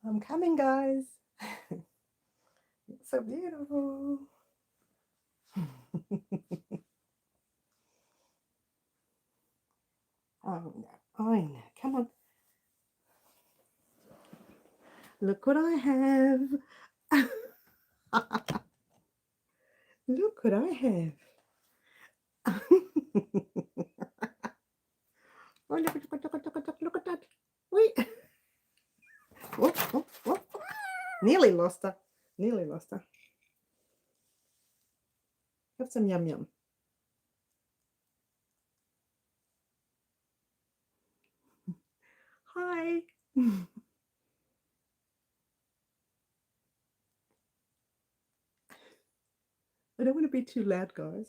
I'm coming, guys. It's so beautiful. Oh no, I know. Come on. Look what I have. Look what I have. Oh, look at that. Wait. Oh, oh, oh. Nearly lost her. Nearly lost her. Have some yum yum. Hi. I don't want to be too loud, guys.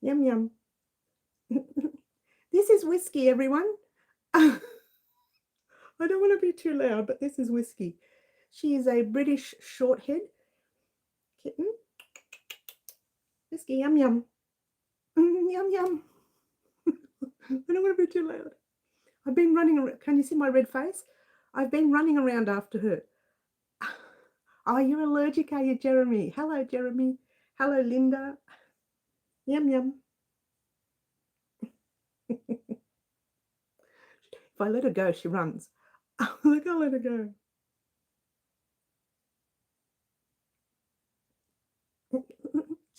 Yum yum. This is Whiskey, everyone. I don't want to be too loud, but this is Whiskey. She is a British shorthair kitten. Whiskey, yum yum. Yum yum. I don't want to be too loud. I've been running around. Can you see my red face? I've been running around after her. Oh, you're allergic, are you, Jeremy? Hello, Jeremy. Hello, Linda. Yum yum. If I let her go, she runs. Look, I'll let her go.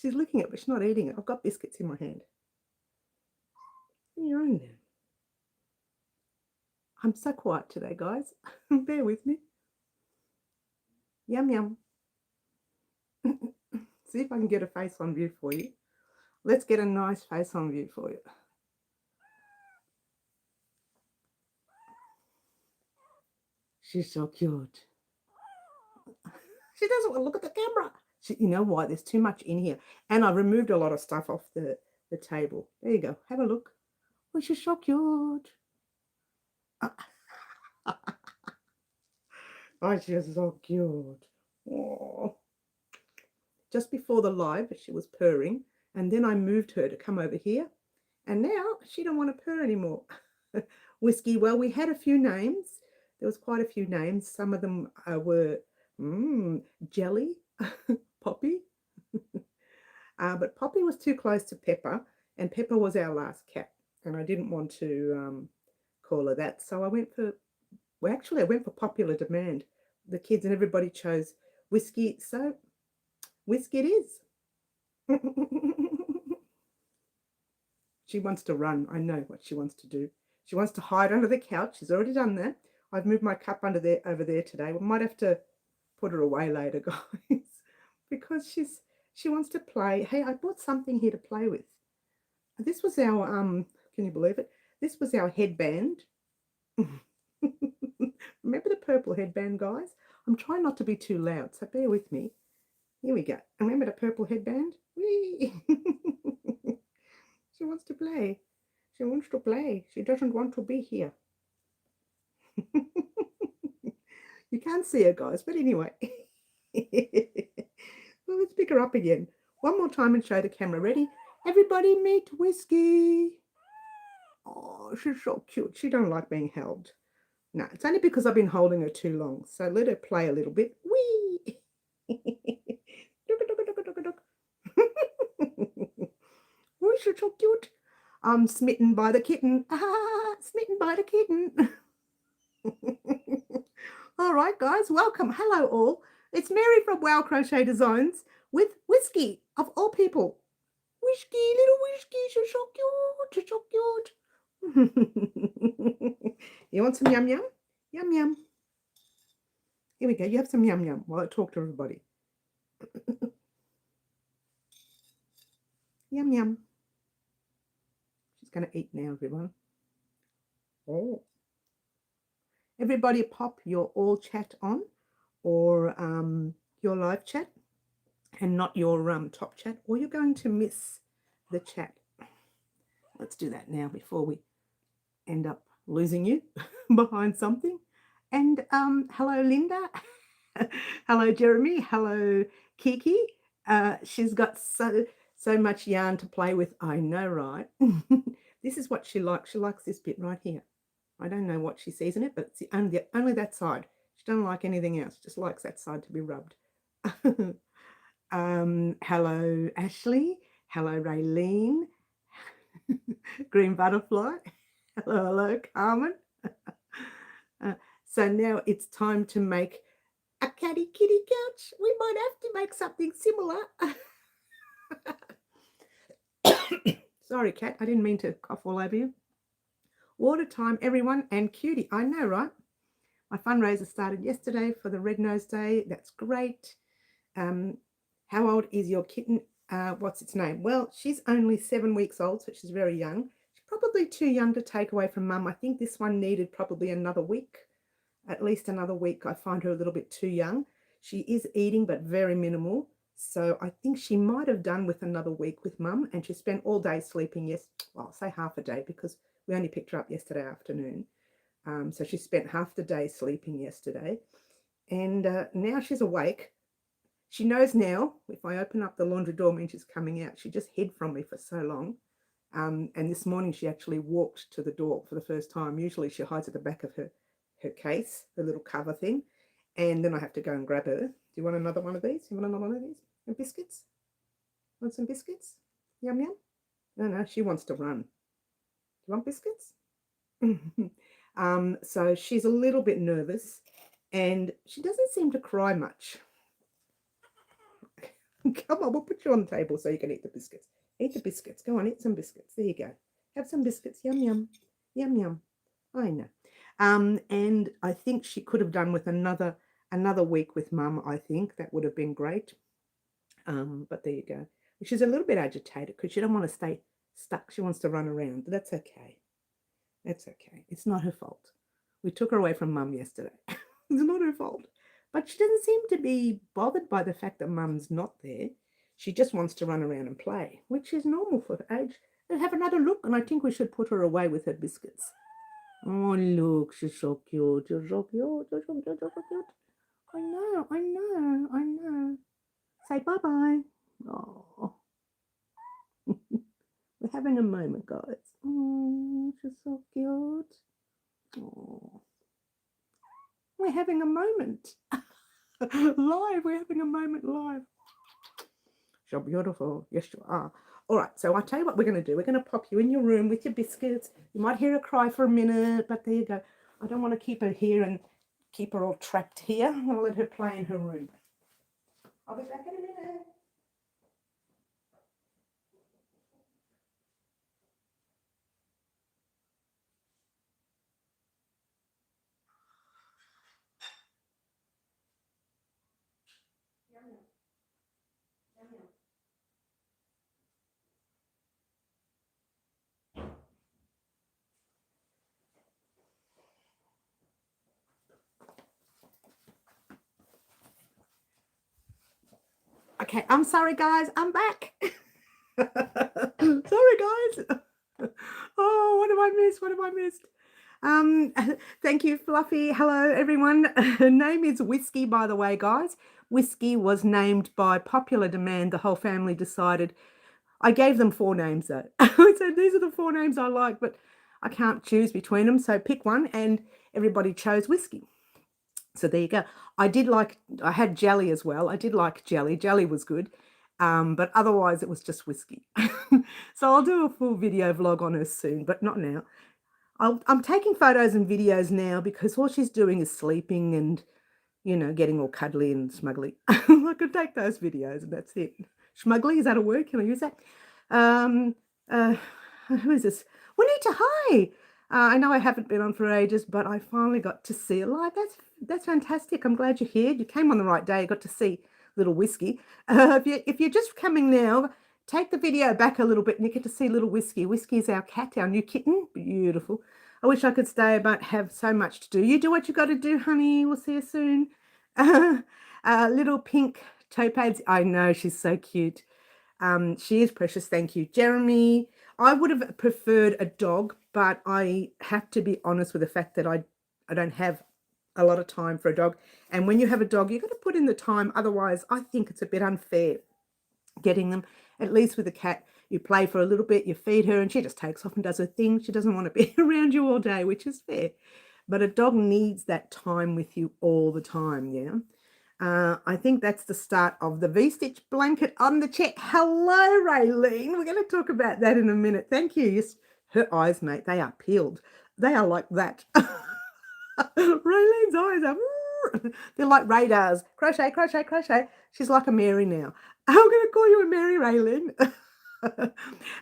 She's licking it, but she's not eating it. I've got biscuits in my hand. Yeah, I know. I'm so quiet today, guys. Bear with me. Yum yum. See if I can get a face on view for you. Let's get a nice face on view for you. She's so cute. She doesn't want to look at the camera. You know why? There's too much in here. And I removed a lot of stuff off the table. There you go. Have a look. Oh, she's so cute. Oh, she's so cute. Oh. Just before the live, she was purring. And then I moved her to come over here. And now she don't want to purr anymore. Whiskey, well, we had a few names. There was quite a few names. Some of them were Jelly, Poppy. But Poppy was too close to Pepper, and Pepper was our last cat. And I didn't want to call her that. So I went for, well, actually, I went for popular demand. The kids and everybody chose Whiskey. So Whiskey it is. She wants to run. I know what she wants to do. She wants to hide under the couch. She's already done that. I've moved my cup under there over there today. We might have to put her away later, guys, because she wants to play. Hey, I bought something here to play with. This was our can you believe it? This was our headband. Remember the purple headband, guys? I'm trying not to be too loud, so bear with me. Here we go. Remember the purple headband? Whee! She wants to play. She wants to play. She doesn't want to be here. You can't see her, guys, but anyway. Well, let's pick her up again. One more time and show the camera. Ready? Everybody meet Whiskey. Oh, she's so cute. She don't like being held. No, it's only because I've been holding her too long. So let her play a little bit. Whee! Oh, she's so cute. I'm smitten by the kitten. Ah, smitten by the kitten. All right, guys, welcome. Hello, all. It's Mary from Wow Crochet Designs with Whiskey, of all people. Whiskey, little Whiskey, she's so cute. She's so cute. You want some yum yum? Yum yum. Here we go. You have some yum yum while I talk to everybody. Yum yum. She's going to eat now, everyone. Oh. Everybody pop your all chat on or your live chat and not your top chat, or you're going to miss the chat. Let's do that now before we end up losing you behind something. And hello, Linda. Hello, Jeremy. Hello, Kiki. She's got so much yarn to play with. I know, right? This is what she likes. She likes this bit right here. I don't know what she sees in it, but it's only that side. She doesn't like anything else. Just likes that side to be rubbed. Hello, Ashley. Hello, Raylene. Green butterfly. Hello, hello, Carmen. So now it's time to make a kitty couch. We might have to make something similar. Sorry, cat. I didn't mean to cough all over you. Water time, everyone, and cutie. I know, right? My fundraiser started yesterday for the Red Nose Day. That's great. How old is your kitten? What's its name? Well, she's only 7 weeks old, so she's very young. She's probably too young to take away from mum. I think this one needed probably another week, at least another week. I find her a little bit too young. She is eating, but very minimal. So I think she might have done with another week with mum, and she spent all day sleeping. Yes, well, I'll say half a day because we only picked her up yesterday afternoon. So she spent half the day sleeping yesterday, and now she's awake. She knows now if I open up the laundry door means she's coming out. She just hid from me for so long. And this morning she actually walked to the door for the first time. Usually she hides at the back of her case, the little cover thing. And then I have to go and grab her. Do you want another one of these? You want another one of these? And biscuits? Want some biscuits? Yum, yum? No, she wants to run. Do you want biscuits? So she's a little bit nervous and she doesn't seem to cry much. Come on, we'll put you on the table so you can eat the biscuits. Eat the biscuits. Go on, eat some biscuits. There you go. Have some biscuits. Yum, yum. Yum, yum. I know. And I think she could have done with another week with mum, I think. That would have been great. But there you go. She's a little bit agitated because she don't want to stay stuck. She wants to run around. But that's okay. That's okay. It's not her fault. We took her away from mum yesterday. It's not her fault. But she doesn't seem to be bothered by the fact that mum's not there. She just wants to run around and play, which is normal for her age. And have another look, and I think we should put her away with her biscuits. Oh, look, she's so cute. You're so cute. You're so cute. You're so cute. I know. Say bye-bye. Oh. We're having a moment, guys. Oh, she's so cute. Oh. We're having a moment. Live. We're having a moment live. You're beautiful. Yes, you are. All right. So I'll tell you what we're going to do. We're going to pop you in your room with your biscuits. You might hear her cry for a minute, but there you go. I don't want to keep her here and keep her all trapped here. I'm going to let her play in her room. I'll be back in a minute. Okay, I'm sorry, guys. I'm back. Sorry, guys. Oh, what have I missed? What have I missed? Thank you, Fluffy. Hello, everyone. Her name is Whiskey, by the way, guys. Whiskey was named by popular demand. The whole family decided. I gave them 4 names, though. I said, these are the 4 names I like, but I can't choose between them. So pick one, and everybody chose Whiskey. So there you go. I had jelly as well. I did like jelly. Jelly was good. But otherwise it was just Whiskey. So I'll do a full video vlog on her soon, but not now. I'm taking photos and videos now because all she's doing is sleeping and, you know, getting all cuddly and smuggly. I could take those videos and that's it. Schmuggly, is that a word? Can I use that? Who is this? Juanita, hi. I know I haven't been on for ages, but I finally got to see it live. That's fantastic. I'm glad you're here. You came on the right day. You got to see little Whiskey. If you're just coming now, take the video back a little bit and you get to see little Whiskey. Whiskey is our cat, our new kitten. Beautiful. I wish I could stay, but have so much to do. You do what you got to do, honey. We'll see you soon. Little pink topaz. I know, she's so cute. She is precious. Thank you, Jeremy. I would have preferred a dog, but I have to be honest with the fact that I don't have a lot of time for a dog. And when you have a dog, you've got to put in the time. Otherwise, I think it's a bit unfair getting them. At least with a cat, You play for a little bit, you feed her, and she just takes off and does her thing. She doesn't want to be around you all day, which is fair. But a dog needs that time with you all the time, yeah? I think that's the start of the V-stitch blanket on the chair. Hello, Raylene. We're going to talk about that in a minute. Thank you. Yes, her eyes, mate, they are peeled. They are like that. Raylene's eyes are... They're like radars. Crochet, crochet, crochet. She's like a Mary now. I'm going to call you a Mary, Raylene.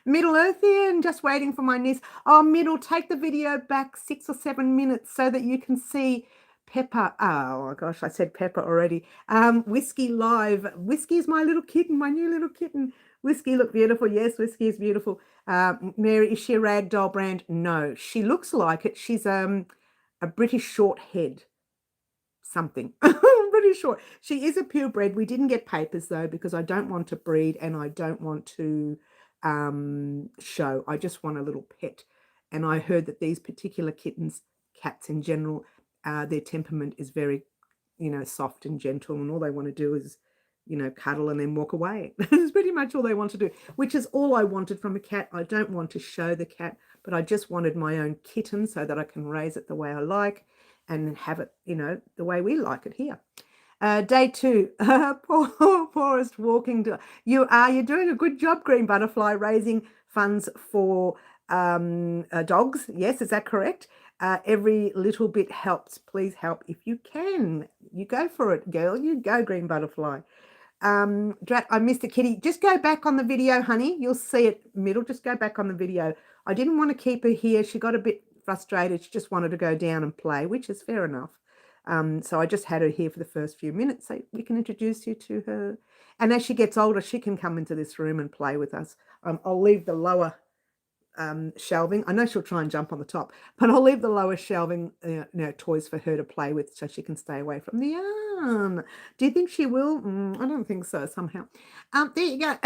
Middle Earthian, just waiting for my niece. Oh, Middle, take the video back 6 or 7 minutes so that you can see Pepper. Oh my gosh, I said Pepper already. Whiskey live. Whiskey is my little kitten, my new little kitten. Whiskey look beautiful. Yes, Whiskey is beautiful. Mary, is she a rag doll brand? No, she looks like it. She's a British short head something. Pretty short. She is a purebred. We didn't get papers though because I don't want to breed and I don't want to show. I just want a little pet. And I heard that these particular kittens, cats in general, their temperament is very, soft and gentle, and all they want to do is, cuddle and then walk away. That's pretty much all they want to do, which is all I wanted from a cat. I don't want to show the cat, but I just wanted my own kitten so that I can raise it the way I like and have it, the way we like it here. Day 2, poorest walking. You're doing a good job, Green Butterfly, raising funds for dogs. Yes, is that correct? Every little bit helps. Please help if you can. You go for it, girl. You go, Green Butterfly. Drat, I missed a kitty. Just go back on the video, honey. You'll see it, Middle. Just go back on the video. I didn't want to keep her here. She got a bit frustrated. She just wanted to go down and play, which is fair enough. So I just had her here for the first few minutes so we can introduce you to her. And as she gets older, she can come into this room and play with us. I'll leave the lower shelving. I know she'll try and jump on the top, but I'll leave the lower shelving, toys for her to play with so she can stay away from the yarn. Do you think she will? I don't think so, somehow. There you go.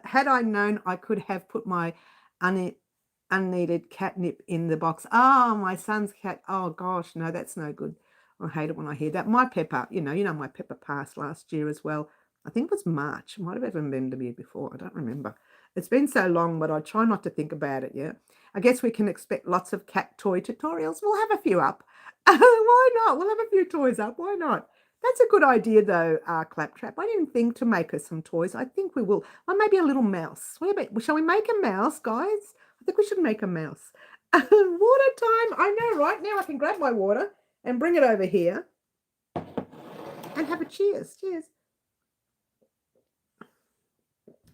Had I known, I could have put my unneeded catnip in the box. Oh, my son's cat. Oh, gosh, no, that's no good. I hate it when I hear that. My Pepper, my Pepper passed last year as well. I think it was March. It might have even been the year before. I don't remember. It's been so long, but I try not to think about it, yeah. I guess we can expect lots of cat toy tutorials. We'll have a few up. Why not? We'll have a few toys up. Why not? That's a good idea, though, Claptrap. I didn't think to make her some toys. I think we will. Or maybe a little mouse. Shall we make a mouse, guys? I think we should make a mouse. Water time. I know, right? Now I can grab my water and bring it over here and have a cheers. Cheers.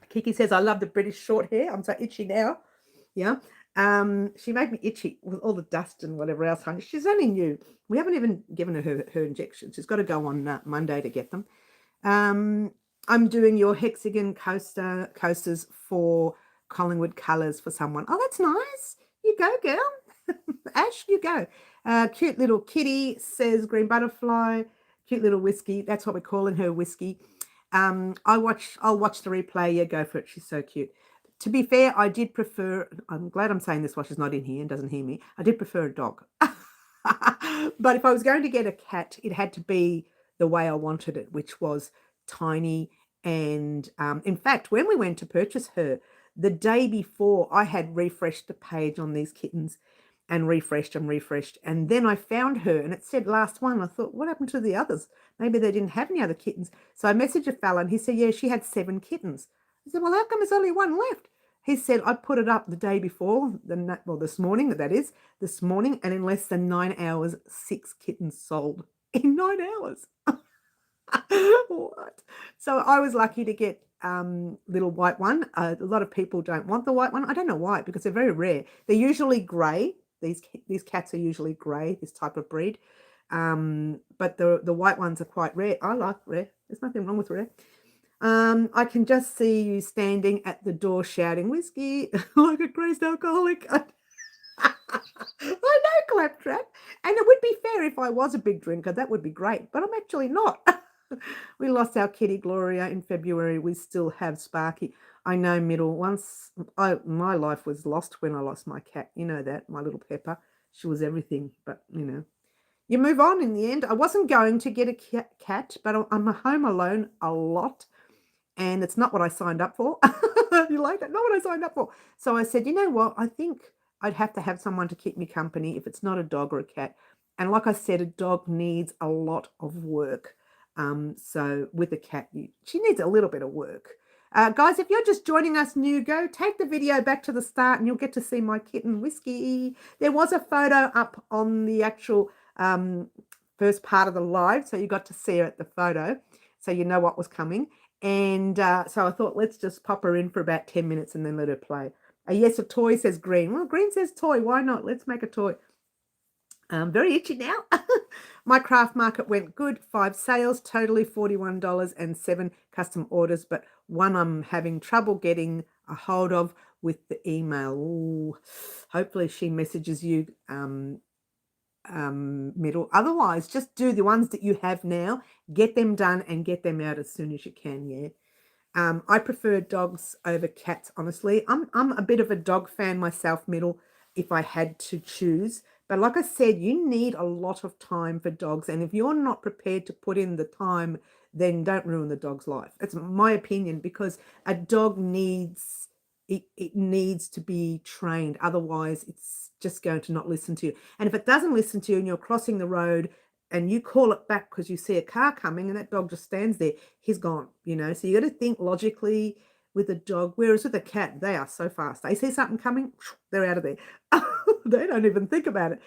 Kiki says, I love the British short hair. I'm so itchy now. Yeah. She made me itchy with all the dust and whatever else. She's only new. We haven't even given her injections. She's got to go on Monday to get them. I'm doing your hexagon coasters for Collingwood colours for someone. Oh, that's nice. You go, girl. Ash, you go. Cute little kitty, says Green Butterfly. Cute little Whiskey. That's what we're calling her, Whiskey. I'll watch the replay. Yeah, go for it. She's so cute. To be fair, I did prefer, I'm glad I'm saying this while she's not in here and doesn't hear me. I did prefer a dog. But if I was going to get a cat, it had to be the way I wanted it, which was tiny. And in fact, when we went to purchase her, the day before, I had refreshed the page on these kittens and refreshed. And then I found her and it said last one. I thought, what happened to the others? Maybe they didn't have any other kittens. So I messaged a fella and he said, yeah, she had 7 kittens. I said, well, how come there's only 1 left? He said, I put it up the day before, this morning, this morning, and in less than 9 hours, 6 kittens sold. In 9 hours. What? So I was lucky to get little white one. A lot of people don't want the white one. I don't know why, because they're very rare. They're usually grey. These cats are usually grey, this type of breed. But the white ones are quite rare. I like rare. There's nothing wrong with rare. I can just see you standing at the door shouting whiskey like a crazed alcoholic. I know, Claptrap. And it would be fair if I was a big drinker. That would be great. But I'm actually not. We lost our kitty Gloria in February. We still have Sparky. I know, Middle. Once my life was lost when I lost my cat. You know that, my little Pepper. She was everything. But, you move on in the end. I wasn't going to get a cat, but I'm home alone a lot. and it's not what I signed up for. You like it? Not what I signed up for. So I said, you know what? I think I'd have to have someone to keep me company if it's not a dog or a cat. And like I said, a dog needs a lot of work. So with a cat, she needs a little bit of work. Guys, if you're just joining us new, go take the video back to the start and you'll get to see my kitten, Whiskey. There was a photo up on the actual first part of the live, so you got to see her at the photo, so you know what was coming. And so I thought, let's just pop her in for about 10 minutes and then let her play. Yes, a toy, says Green. Well, Green says toy. Why not? Let's make a toy. Very itchy now. My craft market went good. 5 sales, totally $41 and 7 custom orders, but one I'm having trouble getting a hold of with the email. Ooh, hopefully she messages you middle. Otherwise, just do the ones that you have now, get them done and get them out as soon as you can. Yeah. I prefer dogs over cats, honestly. I'm a bit of a dog fan myself, Middle, if I had to choose. But like I said, you need a lot of time for dogs. And if you're not prepared to put in the time, then don't ruin the dog's life. It's my opinion, because a dog needs, it needs to be trained. Otherwise, it's just going to not listen to you. And if it doesn't listen to you and you're crossing the road and you call it back because you see a car coming and that dog just stands there, he's gone, you know. So you got to think logically with a dog, whereas with a cat, they are so fast. They see something coming, they're out of there. They don't even think about it.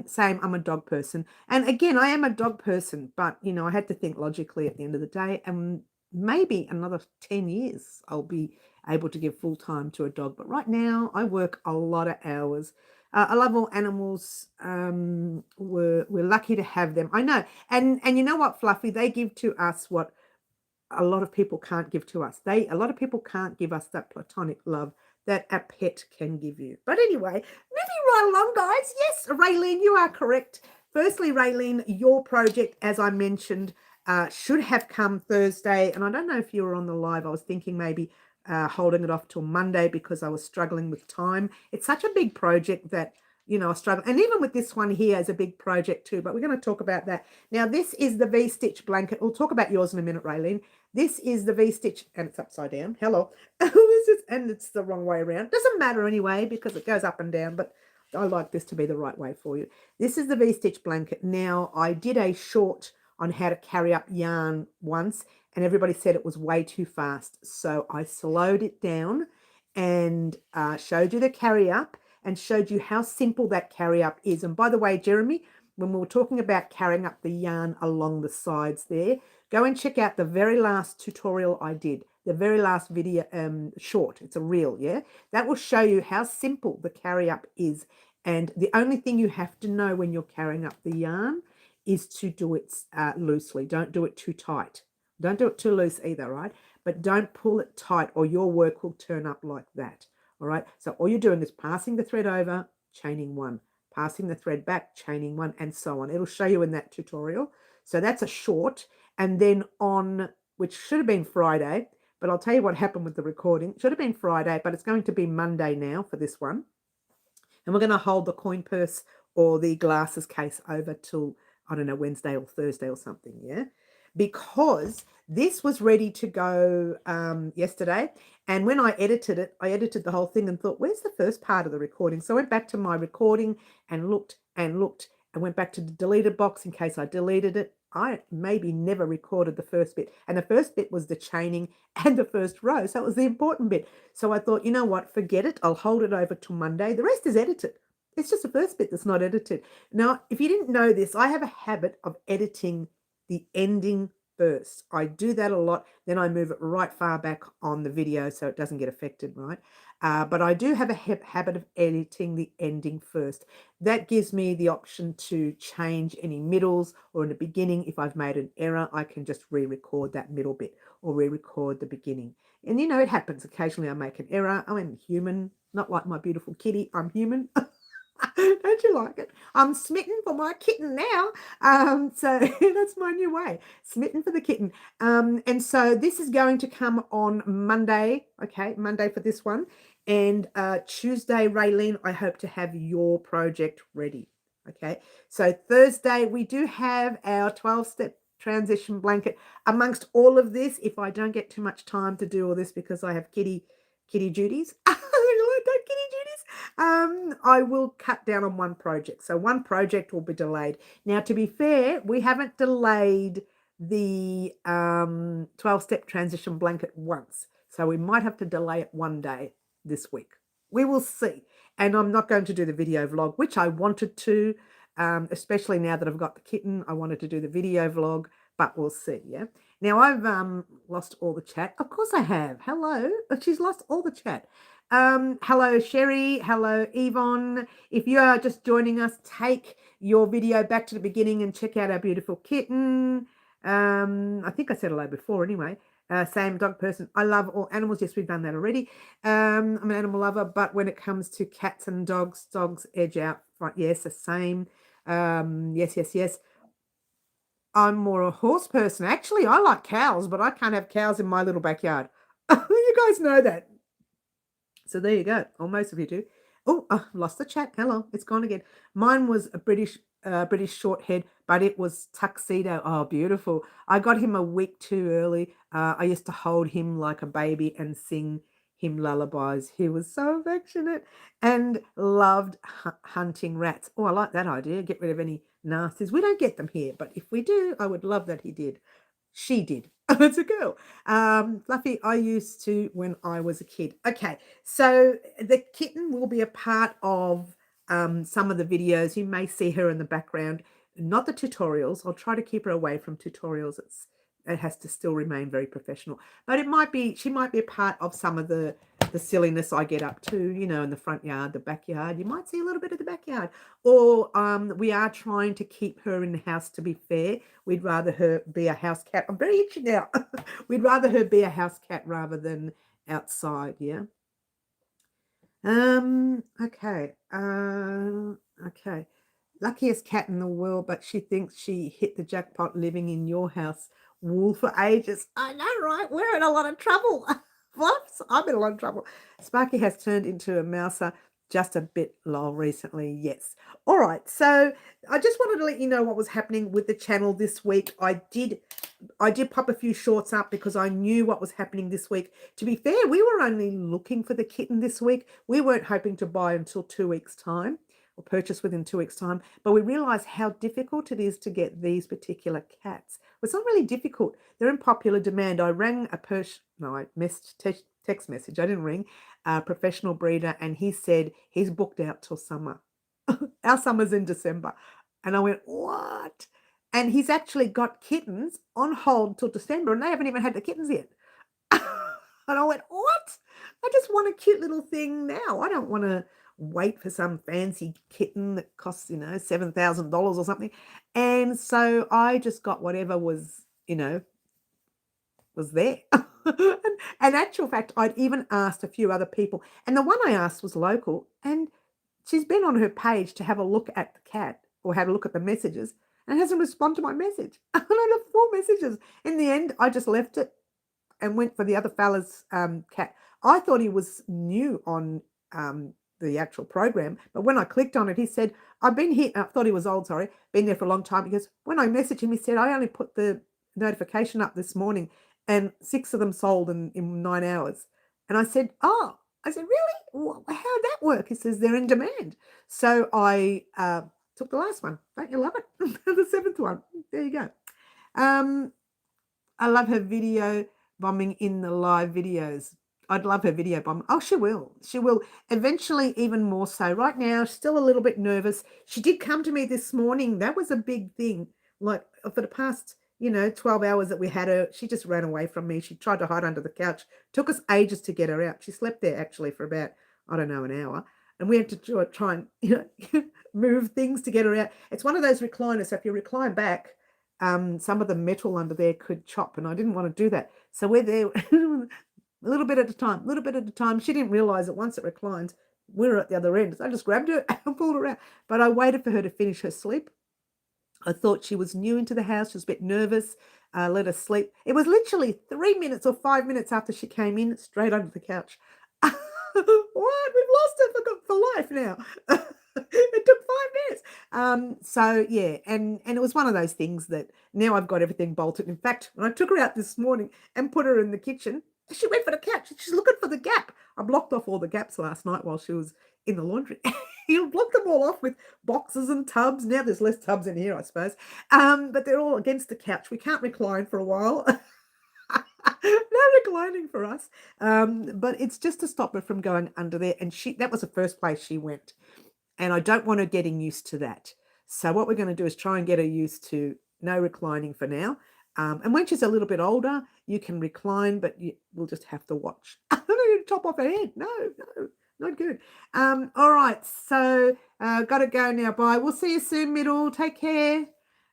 Same, I'm a dog person. And again, I am a dog person, but, you know, I had to think logically at the end of the day. And maybe another 10 years, I'll be able to give full time to a dog. But right now, I work a lot of hours. I love all animals. We're lucky to have them. I know. And you know what, Fluffy? They give to us what a lot of people can't give to us. A lot of people can't give us that platonic love that a pet can give you. But anyway, moving right along, guys. Yes, Raylene, you are correct. Firstly, Raylene, your project, as I mentioned, should have come Thursday. And I don't know if you were on the live. I was thinking maybe holding it off till Monday because I was struggling with time. It's such a big project that, you know, I struggle. And even with this one here is a big project too, but we're going to talk about that. Now, this is the V-stitch blanket. We'll talk about yours in a minute, Raylene. This is the V-stitch, and it's upside down. Hello. And it's the wrong way around. Doesn't matter anyway because it goes up and down, but I like this to be the right way for you. This is the V-stitch blanket. Now, I did a short on how to carry up yarn once, and everybody said it was way too fast. So I slowed it down and showed you the carry up and showed you how simple that carry up is. And by the way, Jeremy, when we were talking about carrying up the yarn along the sides there, go and check out the very last tutorial I did, the very last video short. It's a reel, yeah? That will show you how simple the carry up is. And the only thing you have to know when you're carrying up the yarn is to do it loosely. Don't do it too tight. Don't do it too loose either, right? But don't pull it tight or your work will turn up like that. All right, so all you're doing is passing the thread over, chaining one, passing the thread back, chaining one, and so on. It'll show you in that tutorial. So that's a short. And then on, which should have been Friday, but I'll tell you what happened with the recording. It should have been Friday, but it's going to be Monday now for this one. And we're going to hold the coin purse or the glasses case over till, I don't know, Wednesday or Thursday or something, yeah? Because this was ready to go yesterday. And when I edited it, I edited the whole thing and thought, where's the first part of the recording? So I went back to my recording and looked and went back to the deleted box in case I deleted it. I maybe never recorded the first bit. And the first bit was the chaining and the first row. So it was the important bit. So I thought, you know what, forget it. I'll hold it over till Monday. The rest is edited. It's just the first bit that's not edited. Now, if you didn't know this, I have a habit of editing the ending first. I do that a lot. Then I move it right far back on the video so it doesn't get affected, right? But I do have a habit of editing the ending first. That gives me the option to change any middles, or in the beginning, if I've made an error, I can just re-record that middle bit or re-record the beginning. And you know, it happens. Occasionally I make an error. I'm human, not like my beautiful kitty. I'm human. Don't you like it? I'm smitten for my kitten now. So that's my new way. Smitten for the kitten. And so this is going to come on Monday. Okay, Monday for this one. And Tuesday, Raylene, I hope to have your project ready. Okay, so Thursday we do have our 12-step transition blanket amongst all of this. If I don't get too much time to do all this because I have kitty duties, I will cut down on one project. So one project will be delayed. Now, to be fair, we haven't delayed the 12-step transition blanket once. So we might have to delay it one day this week. We will see. And I'm not going to do the video vlog, which I wanted to, especially now that I've got the kitten. I wanted to do the video vlog, but we'll see, yeah? Now, I've lost all the chat. Of course I have. Hello. She's lost all the chat. Hello, Sherry. Hello, Yvonne. If you are just joining us, take your video back to the beginning and check out our beautiful kitten. I think I said hello before anyway. Same dog person. I love all animals. Yes, we've done that already. I'm an animal lover, but when it comes to cats and dogs edge out. Right? Yes, the same. Yes. I'm more a horse person. Actually, I like cows, but I can't have cows in my little backyard. You guys know that. So there you go. Oh, most of you do. Oh, I lost the chat. Hello, it's gone again. Mine was a British short head, but it was tuxedo. Oh, beautiful. I got him a week too early. I used to hold him like a baby and sing him lullabies. He was so affectionate and loved hunting rats. Oh, I like that idea. Get rid of any nasties. We don't get them here, but if we do, I would love that he did. She did. It's a girl. Fluffy, I used to when I was a kid. Okay, so the kitten will be a part of some of the videos. You may see her in the background, not the tutorials. I'll try to keep her away from tutorials. It has to still remain very professional. But she might be a part of some of the silliness I get up to, you know, in the front yard, the backyard. You might see a little bit of the backyard. Or we are trying to keep her in the house, to be fair. We'd rather her be a house cat. I'm very itchy now. We'd rather her be a house cat rather than outside, yeah. Okay. Okay. Luckiest cat in the world, but she thinks she hit the jackpot living in your house. Wool for ages. I know, right? We're in a lot of trouble. Whoops, I'm in a lot of trouble. Sparky has turned into a mouser just a bit lol recently. Yes. All right. So I just wanted to let you know what was happening with the channel this week. I did pop a few shorts up because I knew what was happening this week. To be fair, we were only looking for the kitten this week. We weren't hoping to buy until 2 weeks' time or purchase within 2 weeks' time. But we realised how difficult it is to get these particular cats. Well, it's not really difficult. They're in popular demand. I rang I messaged text message. I didn't ring a professional breeder, and he said he's booked out till summer. Our summer's in December. And I went, what? And he's actually got kittens on hold till December, and they haven't even had the kittens yet. And I went, what? I just want a cute little thing now. I don't want to wait for some fancy kitten that costs, you know, $7,000 or something. And so I just got whatever was, you know, was there. And actual fact, I'd even asked a few other people. And the one I asked was local. And she's been on her page to have a look at the cat or had a look at the messages and hasn't responded to my message. I have 4 messages. In the end, I just left it and went for the other fella's cat. I thought he was new on the actual program, but when I clicked on it, he said, I've been here. I thought he was old, sorry, been there for a long time. Because when I messaged him, he said, I only put the notification up this morning and 6 of them sold in 9 hours. And I said, oh, really? How'd that work? He says, they're in demand. So I took the last one. Don't you love it? The 7th one. There you go. I love her video bombing in the live videos. I'd love her video bomb. Oh, she will. She will eventually, even more so. Right now, she's still a little bit nervous. She did come to me this morning. That was a big thing. Like for the past, 12 hours that we had her, she just ran away from me. She tried to hide under the couch. Took us ages to get her out. She slept there actually for about, I don't know, an hour. And we had to try and, move things to get her out. It's one of those recliners. So if you recline back, some of the metal under there could chop, and I didn't want to do that. So we're there a little bit at a time. She didn't realize that once it reclines, we're at the other end. So I just grabbed her and pulled her out. But I waited for her to finish her sleep. I thought she was new into the house. She was a bit nervous. Let her sleep. It was literally 3 minutes or 5 minutes after she came in, straight under the couch. What? We've lost her for life now. It took 5 minutes. So yeah, and it was one of those things that now I've got everything bolted. In fact, when I took her out this morning and put her in the kitchen, she went for the couch. She's looking for the gap. I blocked off all the gaps last night while she was in the laundry. You blocked them all off with boxes and tubs. Now there's less tubs in here, I suppose. But they're all against the couch. We can't recline for a while. No reclining for us. But it's just to stop her from going under there. And that was the first place she went. And I don't want her getting used to that. So what we're going to do is try and get her used to no reclining for now. And when she's a little bit older, you can recline, but we'll just have to watch. I'm going to chop off her head. No, not good. All right, so got to go now. Bye. We'll see you soon, Middle. Take care.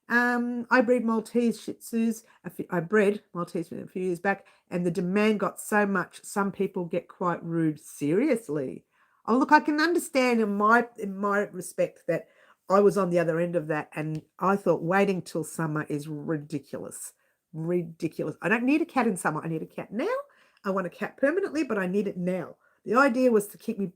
I bred Maltese Shih Tzus. I bred Maltese a few years back, and the demand got so much, some people get quite rude. Seriously. Oh, look, I can understand in my respect that I was on the other end of that, and I thought waiting till summer is ridiculous. Ridiculous. I don't need a cat in summer. I need a cat now. I want a cat permanently, but I need it now. The idea was to keep me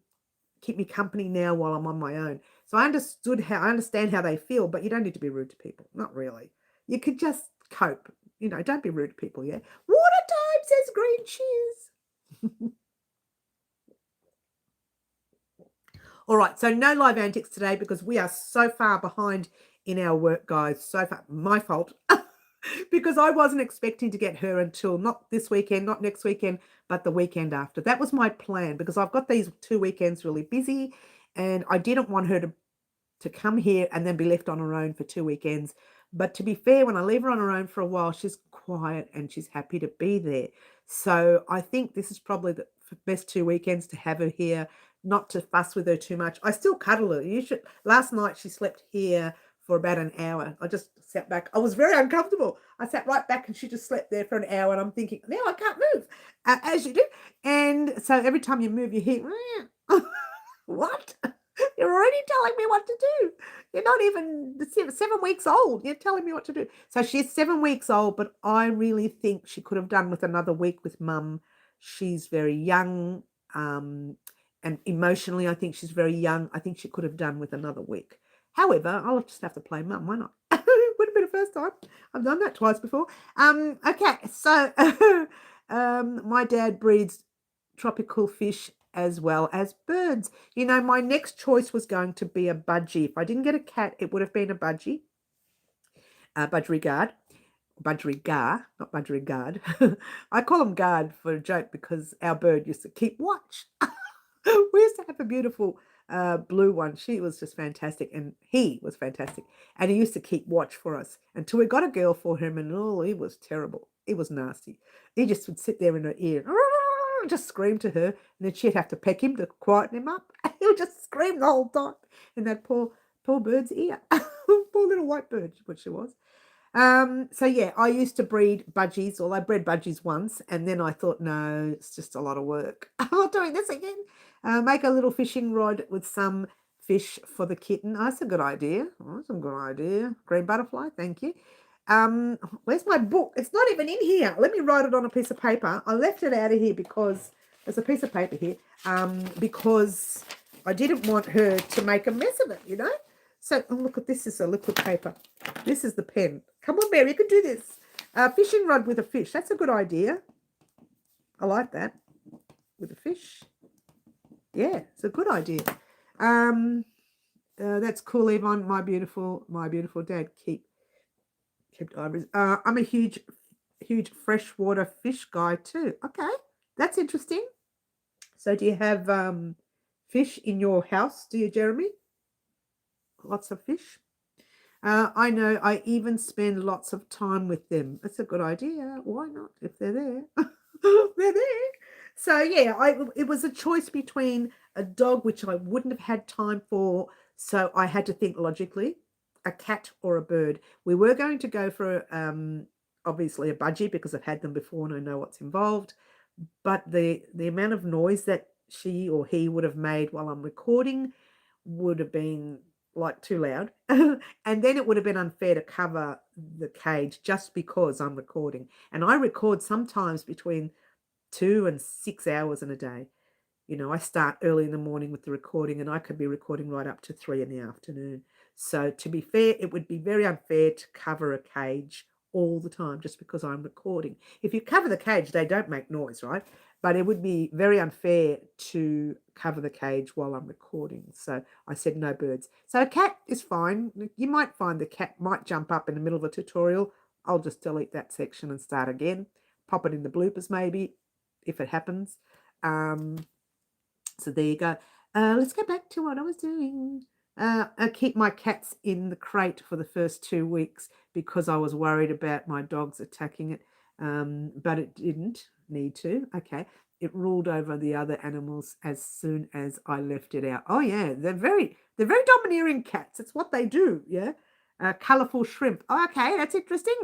company now while I'm on my own. So I understand how they feel, but you don't need to be rude to people. Not really. You could just cope. Don't be rude to people, yeah? Water time, says Green Cheers. All right, so no live antics today because we are so far behind in our work, guys. So far, my fault. Because I wasn't expecting to get her until not this weekend, not next weekend, but the weekend after. That was my plan because I've got these 2 weekends really busy and I didn't want her to come here and then be left on her own for 2 weekends. But to be fair, when I leave her on her own for a while, she's quiet and she's happy to be there. So I think this is probably the best 2 weekends to have her here, not to fuss with her too much. I still cuddle her. Last night she slept here for about an hour. I just sat back. I was very uncomfortable. I sat right back and she just slept there for an hour and I'm thinking, now I can't move, as you do. And so every time you move, you hear, what? You're already telling me what to do. You're not even 7 weeks old. You're telling me what to do. So she's 7 weeks old, but I really think she could have done with another week with mum. She's very young, and emotionally, I think she's very young. I think she could have done with another week. However, I'll just have to play mum. Why not? Would have been the first time. I've done that twice before. Okay, so my dad breeds tropical fish as well as birds. My next choice was going to be a budgie. If I didn't get a cat, it would have been a budgie. Budgerigar, not budgerigar. I call them guard for a joke because our bird used to keep watch. We used to have a beautiful blue one. She was just fantastic, and he was fantastic. And he used to keep watch for us until we got a girl for him, and he was terrible. He was nasty. He just would sit there in her ear, just scream to her, and then she'd have to peck him to quieten him up. He would just scream the whole time in that poor bird's ear. Poor little white bird, what she was. So yeah, I used to breed budgies, or I bred budgies once, and then I thought, no, it's just a lot of work. I'm not doing this again. Make a little fishing rod with some fish for the kitten. Oh, that's a good idea. Oh, that's a good idea. Green butterfly, thank you. Where's my book? It's not even in here. Let me write it on a piece of paper. I left it out of here because there's a piece of paper here. Because I didn't want her to make a mess of it, So, look at this. Is a liquid paper. This is the pen. Come on, Mary, you can do this. Fishing rod with a fish. That's a good idea. I like that. With a fish. Yeah, it's a good idea. That's cool, Yvonne. My beautiful dad kept ivories. I'm a huge freshwater fish guy too. Okay, that's interesting. So do you have fish in your house? Do you, Jeremy? Lots of fish. I know I even spend lots of time with them. That's a good idea. Why not? If they're there, they're there. So yeah, it was a choice between a dog, which I wouldn't have had time for, so I had to think logically, a cat or a bird. We were going to go for obviously a budgie because I've had them before and I know what's involved, but the amount of noise that she or he would have made while I'm recording would have been like too loud. And then it would have been unfair to cover the cage just because I'm recording. And I record sometimes between 2 and 6 hours in a day. You know, I start early in the morning with the recording, and I could be recording right up to 3 in the afternoon. So to be fair, it would be very unfair to cover a cage all the time just because I'm recording. If you cover the cage, they don't make noise, right? But it would be very unfair to cover the cage while I'm recording. So I said no birds. So a cat is fine. You might find the cat might jump up in the middle of a tutorial. I'll just delete that section and start again. Pop it in the bloopers maybe, if it happens. So there you go. Let's go back to what I was doing. I keep my cats in the crate for the first 2 weeks because I was worried about my dogs attacking it, but it didn't need to. Okay, it ruled over the other animals as soon as I left it out. Oh yeah, they're very domineering cats. It's what they do. Yeah, colourful shrimp. Oh, okay, that's interesting.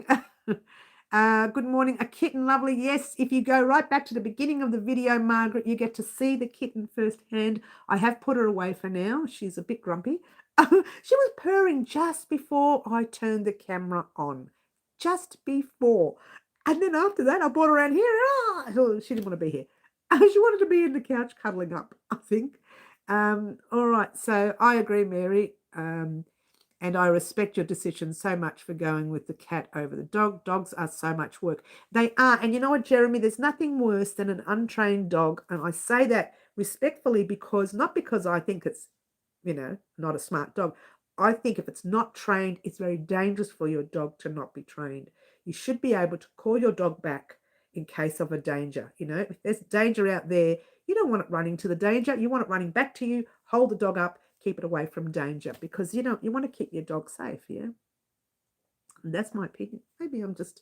Good morning, a kitten, lovely. Yes, if you go right back to the beginning of the video, Margaret, you get to see the kitten firsthand. I have put her away for now. She's a bit grumpy. She was purring just before I turned the camera on. Just before. And then after that, I brought her around here. She didn't want to be here. She wanted to be in the couch cuddling up, I think. All right, so I agree, Mary. And I respect your decision so much for going with the cat over the dog. Dogs are so much work. They are. And you know what, Jeremy? There's nothing worse than an untrained dog. And I say that respectfully not because I think it's, not a smart dog. I think if it's not trained, it's very dangerous for your dog to not be trained. You should be able to call your dog back in case of a danger. If there's danger out there, you don't want it running to the danger. You want it running back to you. Hold the dog up. Keep it away from danger because, you want to keep your dog safe, yeah? And that's my opinion. Maybe I'm just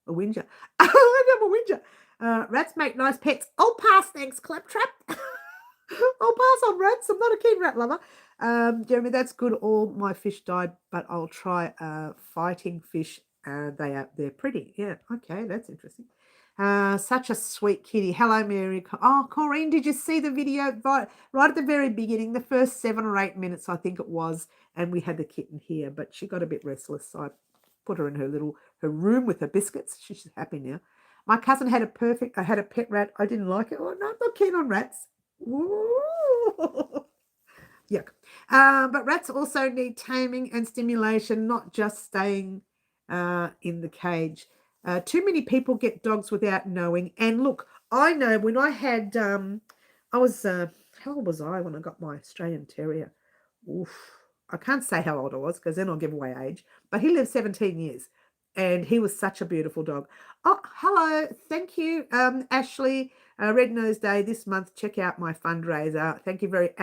a whinger. Maybe I'm a whinger. Rats make nice pets. I'll pass, thanks, Claptrap. I'll pass on rats. I'm not a keen rat lover. Jeremy, that's good. All my fish died, but I'll try fighting fish. They're pretty. Yeah, okay, that's interesting. Such a sweet kitty. Hello, Mary. Oh, Corrine, did you see the video right at the very beginning, the first 7 or 8 minutes, I think it was, and we had the kitten here, but she got a bit restless, so I put her in her room with her biscuits. She's happy now. My cousin had a pet rat. I didn't like it. Oh, no, I'm not keen on rats. Ooh. Yuck. But rats also need taming and stimulation, not just staying in the cage. Too many people get dogs without knowing. And look, I know when I had, how old was I when I got my Australian Terrier? Oof. I can't say how old I was because then I'll give away age. But he lived 17 years and he was such a beautiful dog. Oh, hello. Thank you, Ashley. Red Nose Day this month. Check out my fundraiser. Thank you very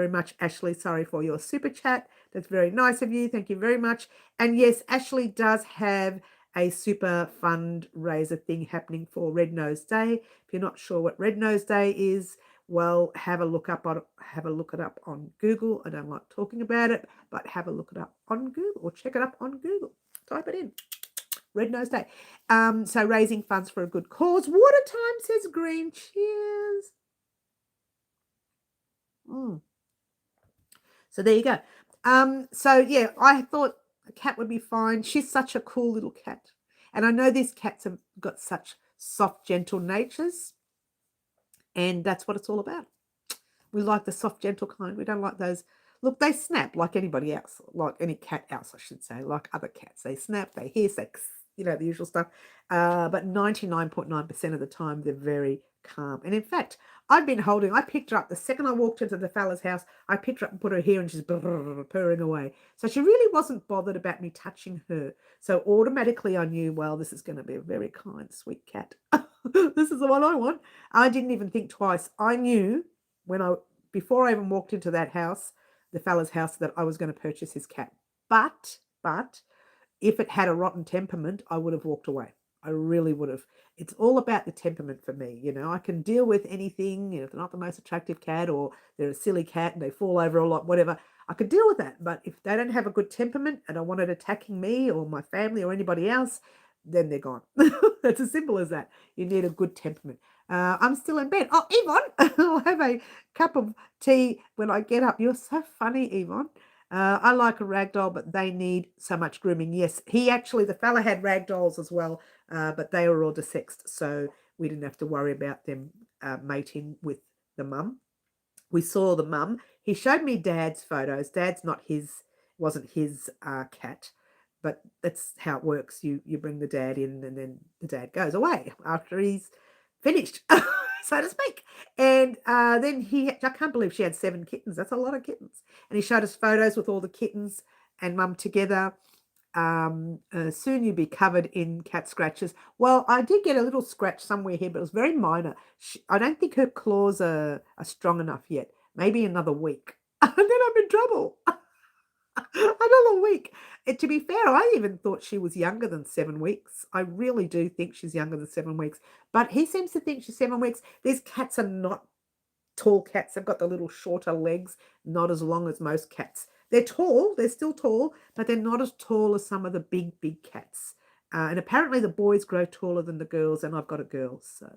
much, Ashley. Sorry for your super chat. That's very nice of you. Thank you very much. And yes, Ashley does have a super fundraiser thing happening for Red Nose Day. If you're not sure what Red Nose Day is, well, have a look it up on Google. I don't like talking about it, but have a look it up on Google or check it up on Google. Type it in. Red Nose Day. So raising funds for a good cause. Water time, says Green. Cheers. So there you go. So yeah, I thought a cat would be fine. She's such a cool little cat. And I know these cats have got such soft, gentle natures. And that's what it's all about. We like the soft, gentle kind. We don't like those. Look, they snap like anybody else, like any cat else, I should say, like other cats. They snap, they hiss, the usual stuff. But 99.9% of the time, they're very calm. And in fact, I picked her up the second I walked into the fella's house. I picked her up and put her here and she's purring away. So she really wasn't bothered about me touching her. So automatically I knew, well, this is going to be a very kind, sweet cat. This is the one I want. I didn't even think twice. I knew before I even walked into that house, the fella's house, that I was going to purchase his cat. But if it had a rotten temperament, I would have walked away. I really would have. It's all about the temperament for me. I can deal with anything. If they're not the most attractive cat or they're a silly cat and they fall over a lot, whatever, I could deal with that. But if they don't have a good temperament and I want it attacking me or my family or anybody else, then they're gone. It's as simple as that. You need a good temperament. I'm still in bed. Oh, Yvonne, I'll have a cup of tea when I get up. You're so funny, Yvonne. I like a ragdoll, but they need so much grooming. Yes, the fella had ragdolls as well, but they were all desexed, so we didn't have to worry about them mating with the mum. We saw the mum. He showed me Dad's photos. Dad's not his, wasn't his cat, but that's how it works. You bring the dad in, and then the dad goes away after he's finished, so to speak. And then I can't believe she had 7 kittens. That's a lot of kittens. And he showed us photos with all the kittens and mum together. Soon you'll be covered in cat scratches. Well, I did get a little scratch somewhere here, but it was very minor. I don't think her claws are strong enough yet. Maybe another week. And then I'm in trouble. Another week. And to be fair, I even thought she was younger than 7 weeks. I really do think she's younger than 7 weeks. But he seems to think she's 7 weeks. These cats are not tall cats. They've got the little shorter legs, not as long as most cats. They're tall, they're still tall, but they're not as tall as some of the big cats. And apparently the boys grow taller than the girls, and I've got a girl, so.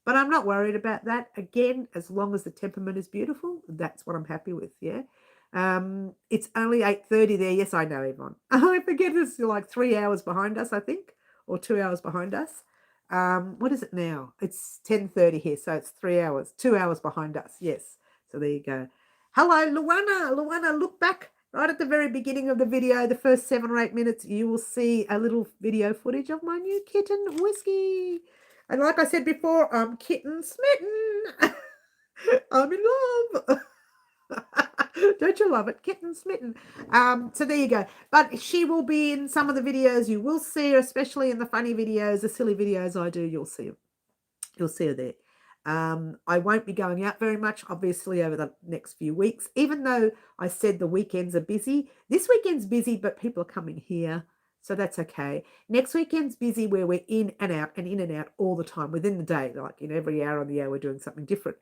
But I'm not worried about that. Again, as long as the temperament is beautiful, that's what I'm happy with, yeah. It's only 8:30 there. Yes, I know, Yvonne. I forget it's like 3 hours behind us, I think, or 2 hours behind us. What is it now? It's 10:30 here, so it's 3 hours, 2 hours behind us. Yes. So there you go. Hello, Luana. Luana, look back right at the very beginning of the video, the first 7 or 8 minutes, you will see a little video footage of my new kitten, Whiskey. And like I said before, I'm kitten smitten. I'm in love. Don't you love it? Kitten smitten. So there you go. But she will be in some of the videos. You will see her, especially in the funny videos, the silly videos I do. You'll see her. You'll see her there. I won't be going out very much, obviously, over the next few weeks, even though I said the weekends are busy. This weekend's busy, but people are coming here, so that's okay. Next weekend's busy where we're in and out all the time within the day, like in every hour on the hour we're doing something different.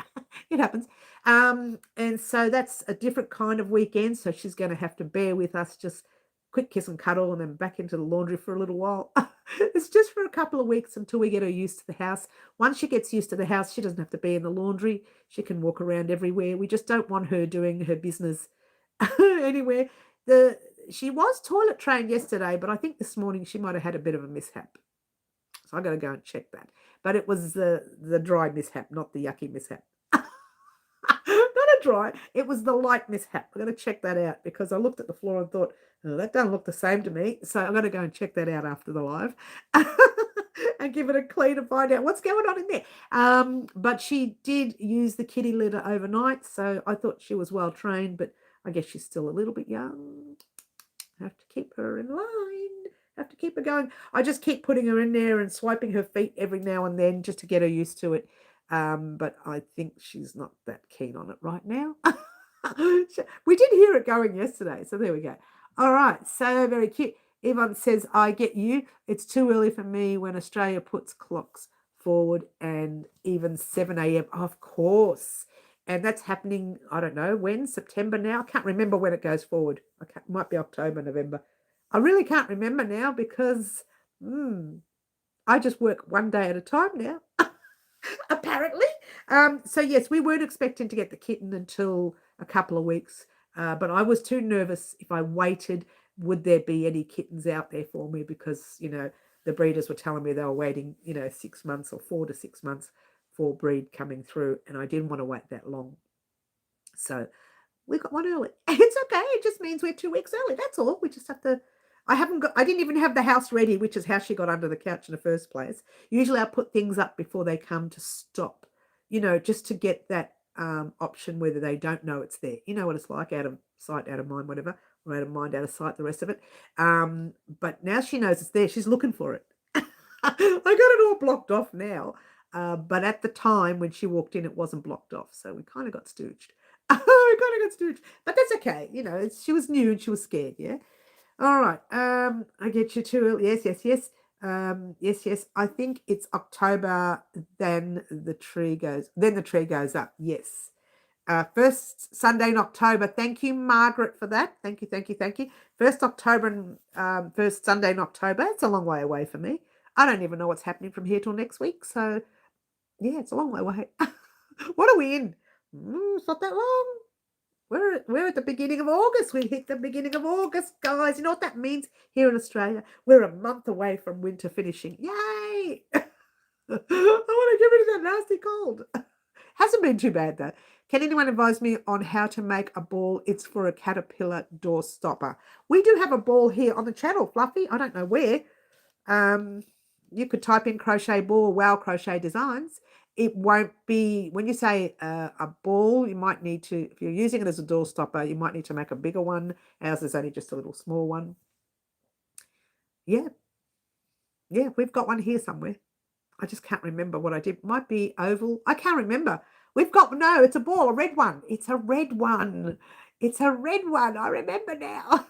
It happens. And so that's a different kind of weekend, so she's going to have to bear with us, just quick kiss and cuddle and then back into the laundry for a little while. It's just for a couple of weeks until we get her used to the house. Once she gets used to the house, she doesn't have to be in the laundry. She can walk around everywhere. We just don't want her doing her business anywhere. She was toilet trained yesterday, but I think this morning she might have had a bit of a mishap. So I got to go and check that. But it was the dry mishap, not the yucky mishap. Not a dry, it was the light mishap. I'm going to check that out because I looked at the floor and thought, oh, that doesn't look the same to me. So I'm going to go and check that out after the live and give it a clean and find out what's going on in there. But she did use the kitty litter overnight, so I thought she was well trained, but I guess she's still a little bit young. Have to keep her in line. Have to keep her going. I just keep putting her in there and swiping her feet every now and then just to get her used to it. But I think she's not that keen on it right now. We did hear it going yesterday, so there we go. All right, so very cute. Yvonne says, I get you. It's too early for me when Australia puts clocks forward and even 7 a.m. Of course. And that's happening, I don't know, when? September now? I can't remember when it goes forward. It might be October, November. I really can't remember now because I just work one day at a time now. Apparently. So yes, we weren't expecting to get the kitten until a couple of weeks, but I was too nervous. If I waited, would there be any kittens out there for me? Because, the breeders were telling me they were waiting, 6 months or 4 to 6 months for breed coming through, and I didn't want to wait that long. So we got one early. It's okay. It just means we're 2 weeks early. That's all. We just have to. I didn't even have the house ready, which is how she got under the couch in the first place. Usually I put things up before they come to stop, just to get that option whether they don't know it's there. You know what it's like, out of sight, out of mind, whatever, or out of mind, out of sight, the rest of it. But now she knows it's there. She's looking for it. I got it all blocked off now. But at the time when she walked in, it wasn't blocked off. So we kind of got stooged. But that's okay. She was new and she was scared, yeah? All right. I get you too early. Yes. Yes. I think it's October. Then the tree goes up. Yes. First Sunday in October. Thank you, Margaret, for that. Thank you. First October and first Sunday in October. It's a long way away for me. I don't even know what's happening from here till next week. So yeah, it's a long way away. What are we in? It's not that long. We're at the beginning of August. We hit the beginning of August, guys. You know what that means here in Australia? We're a month away from winter finishing. Yay! I want to get rid of that nasty cold. Hasn't been too bad though. Can anyone advise me on how to make a ball? It's for a caterpillar door stopper. We do have a ball here on the channel, Fluffy. I don't know where. You could type in crochet ball, wow, Crochet Designs. It won't be, when you say a ball, you might need to, if you're using it as a door stopper, you might need to make a bigger one. Ours is only just a little small one. Yeah. Yeah, we've got one here somewhere. I just can't remember what I did. Might be oval. I can't remember. We've got, no, it's a ball, a red one. It's a red one. It's a red one. I remember now.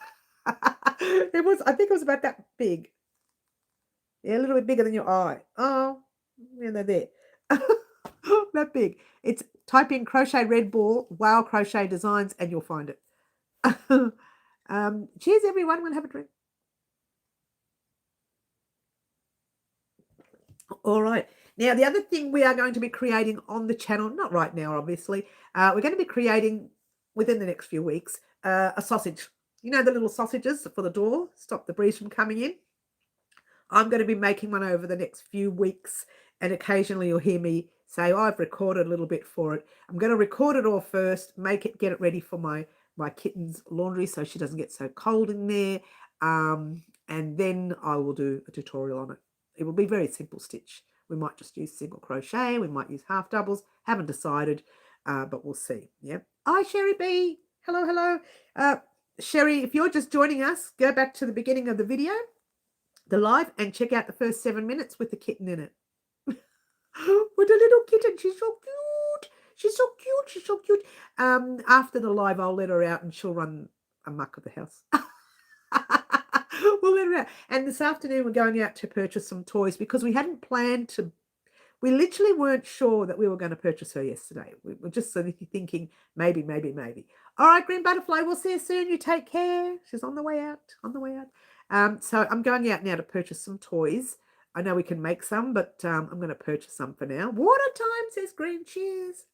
It was, I think it was about that big. Yeah, a little bit bigger than your eye. Oh, yeah, they're there. That big. It's type in crochet red ball, wow, Crochet Designs, and you'll find it. Cheers, everyone. We'll have a drink. All right. Now, the other thing we are going to be creating on the channel, not right now, obviously, we're going to be creating within the next few weeks a sausage. You know, the little sausages for the door, stop the breeze from coming in. I'm going to be making one over the next few weeks, and occasionally you'll hear me say, oh, I've recorded a little bit for it. I'm going to record it all first, get it ready for my kitten's laundry so she doesn't get so cold in there, and then I will do a tutorial on it. It will be very simple stitch. We might just use single crochet. We might use half doubles. Haven't decided, but we'll see. Yeah. Hi, Sherry B. Hello, hello. Sherry, if you're just joining us, go back to the beginning of the video, the live, and check out the first 7 minutes with the kitten in it. With a little kitten. She's so cute. She's so cute. She's so cute. After the live, I'll let her out and she'll run amok of the house. We'll let her out. And this afternoon, we're going out to purchase some toys because we hadn't planned to. We literally weren't sure that we were going to purchase her yesterday. We were just sort of thinking maybe. All right, Green Butterfly, we'll see you soon. You take care. She's on the way out, So I'm going out now to purchase some toys. I know we can make some, but I'm going to purchase some for now. Water time, says Green. Cheers.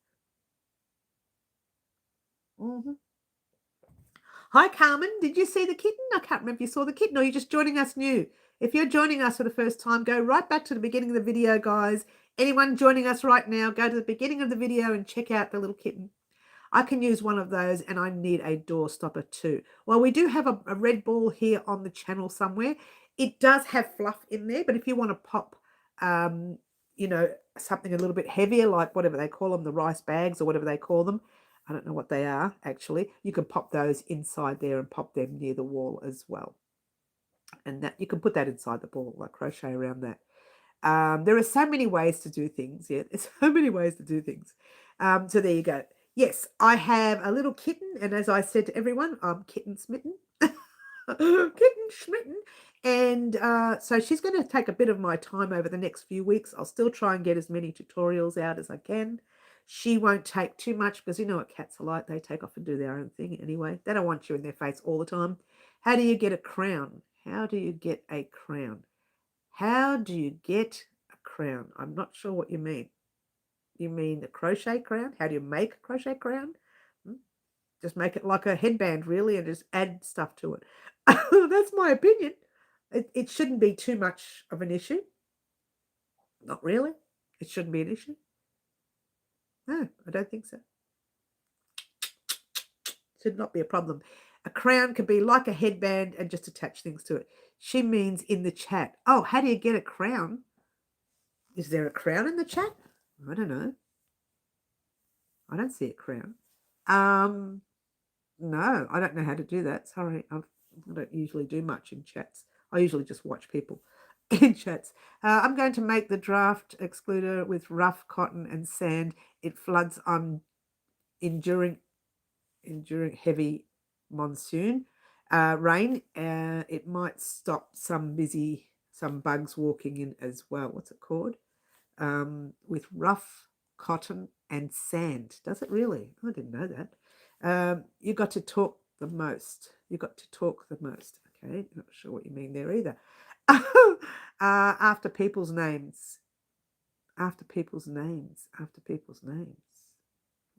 Hi, Carmen. Did you see the kitten? I can't remember if you saw the kitten or you're just joining us new. If you're joining us for the first time, go right back to the beginning of the video, guys. Anyone joining us right now, go to the beginning of the video and check out the little kitten. I can use one of those and I need a door stopper too. Well, we do have a red ball here on the channel somewhere. It does have fluff in there, but if you want to pop, you know, something a little bit heavier, like whatever they call them, the rice bags or whatever they call them, I don't know what they are, actually. You can pop those inside there and pop them near the wall as well. And that you can put that inside the ball, like crochet around that. There are so many ways to do things. Yeah, there's so many ways to do things. So there you go. Yes, I have a little kitten. And as I said to everyone, I'm kitten smitten. Kitten smitten. And so she's going to take a bit of my time over the next few weeks. I'll still try and get as many tutorials out as I can. She won't take too much because you know what cats are like. They take off and do their own thing anyway. They don't want you in their face all the time. How do you get a crown? How do you get a crown? How do you get a crown? I'm not sure what you mean. You mean a crochet crown? How do you make a crochet crown? Just make it like a headband, really, and just add stuff to it. That's my opinion. It shouldn't be too much of an issue. Not really. It shouldn't be an issue. No, I don't think so. Should not be a problem. A crown can be like a headband and just attach things to it. She means in the chat. Oh, how do you get a crown? Is there a crown in the chat? I don't know. I don't see a crown. No, I don't know how to do that. Sorry, I don't usually do much in chats. I usually just watch people in chats. I'm going to make the draft excluder with rough cotton and sand. It floods on enduring heavy monsoon rain. It might stop some bugs walking in as well. What's it called? With rough cotton and sand. Does it really? I didn't know that. You got to talk the most. You got to talk the most. Okay, not sure what you mean there either. After people's names. After people's names. After people's names.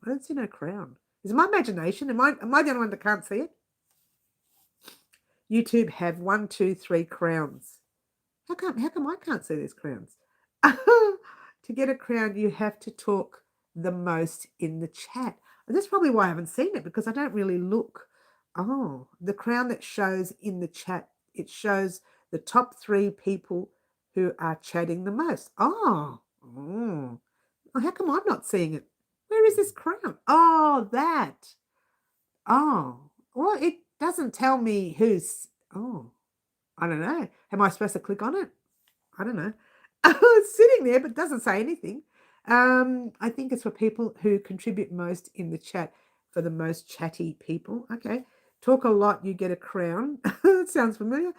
I don't see no crown. Is it my imagination? Am I the only one that can't see it? YouTube have 1, 2, 3 crowns. How come I can't see these crowns? To get a crown, you have to talk the most in the chat. And that's probably why I haven't seen it, because I don't really look. Oh, the crown that shows in the chat, it shows the top 3 people who are chatting the most. Oh, oh. How come I'm not seeing it? Where is this crown? Oh, that. Oh, well, it doesn't tell me who's. Oh, I don't know. Am I supposed to click on it? I don't know. It's sitting there, but doesn't say anything. I think it's for people who contribute most in the chat, for the most chatty people. Okay. Talk a lot, you get a crown. That sounds familiar.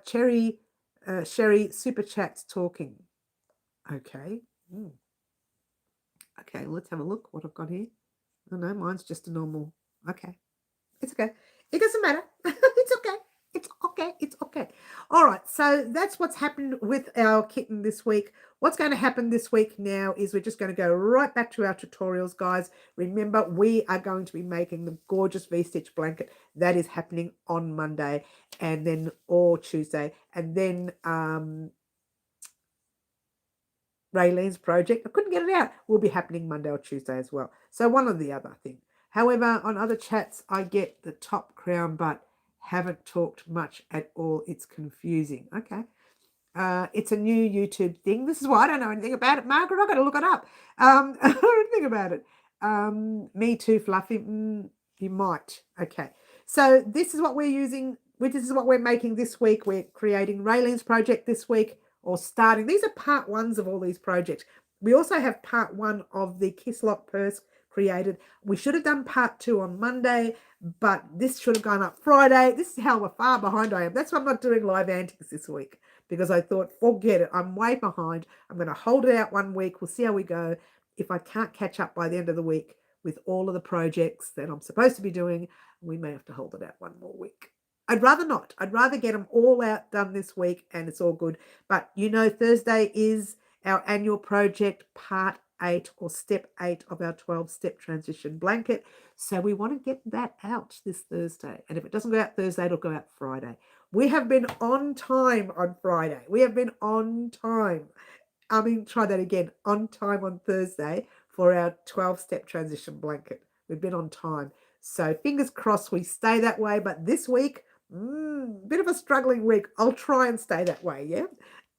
Sherry, super chats talking. Okay. Mm. Okay, let's have a look what I've got here. Oh no, mine's just a normal. Okay. It's okay. It doesn't matter. It's okay. It's okay. It's okay. All right. So that's what's happened with our kitten this week. What's going to happen this week now is we're just going to go right back to our tutorials, guys. Remember, we are going to be making the gorgeous V-stitch blanket. That is happening on Monday, and then or Tuesday. And then Raylene's project, I couldn't get it out, will be happening Monday or Tuesday as well. So one or the other thing. However, on other chats, I get the top crown, but haven't talked much at all. It's confusing. Okay. It's a new YouTube thing. This is why I don't know anything about it, Margaret. I've got to look it up. I don't think about it. Me too, Fluffy. You might. Okay. So this is what we're using. This is what we're making this week. We're creating Raylene's project this week, or starting. These are part ones of all these projects. We also have part 1 of the Kisslock purse created. We should have done part 2 on Monday, but this should have gone up Friday. This is how far behind I am. That's why I'm not doing live antics this week, because I thought, forget it. I'm way behind. I'm going to hold it out 1 week. We'll see how we go. If I can't catch up by the end of the week with all of the projects that I'm supposed to be doing, we may have to hold it out 1 more week. I'd rather not. I'd rather get them all out done this week and it's all good. But you know, Thursday is our annual project, part 8 or step 8 of our 12-step transition blanket. So we want to get that out this Thursday. And if it doesn't go out Thursday, it'll go out Friday. We have been on time on Friday. We have been on time. Try that again. On time on Thursday for our 12-step transition blanket. We've been on time. So fingers crossed we stay that way. But this week, bit of a struggling week. I'll try and stay that way. Yeah.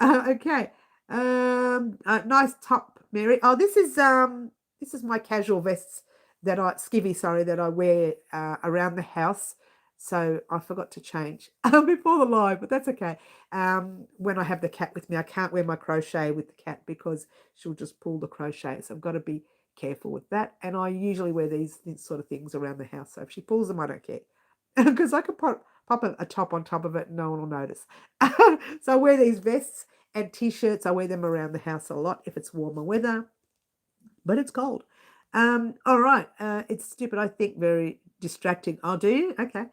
Okay. Nice top, Mary. Oh, this is my casual vests that I wear around the house. So I forgot to change before the live, but that's okay. When I have the cat with me, I can't wear my crochet with the cat because she'll just pull the crochet. So I've got to be careful with that. And I usually wear these sort of things around the house. So if she pulls them, I don't care, because I can pop a top on top of it and no one will notice. So I wear these vests and t-shirts. I wear them around the house a lot if it's warmer weather, but it's cold. All right. It's stupid. I think very distracting. Oh, do you? Okay.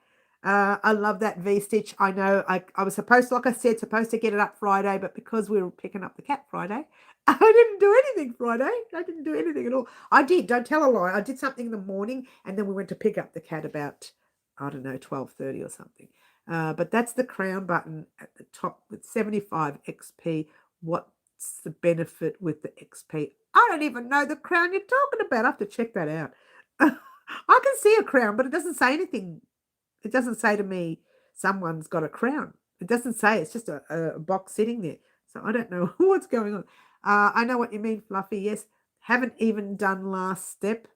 I love that V-stitch. I know I was supposed to, like I said, supposed to get it up Friday, but because we were picking up the cat Friday, I didn't do anything Friday. I didn't do anything at all. I did. Don't tell a lie. I did something in the morning, and then we went to pick up the cat about, I don't know, 12:30 or something. But that's the crown button at the top with 75 XP. What's the benefit with the XP? I don't even know the crown you're talking about. I have to check that out. I can see a crown, but it doesn't say anything. It doesn't say to me, someone's got a crown. It doesn't say. It's just a box sitting there. So I don't know what's going on. I know what you mean, Fluffy. Yes. Haven't even done last step.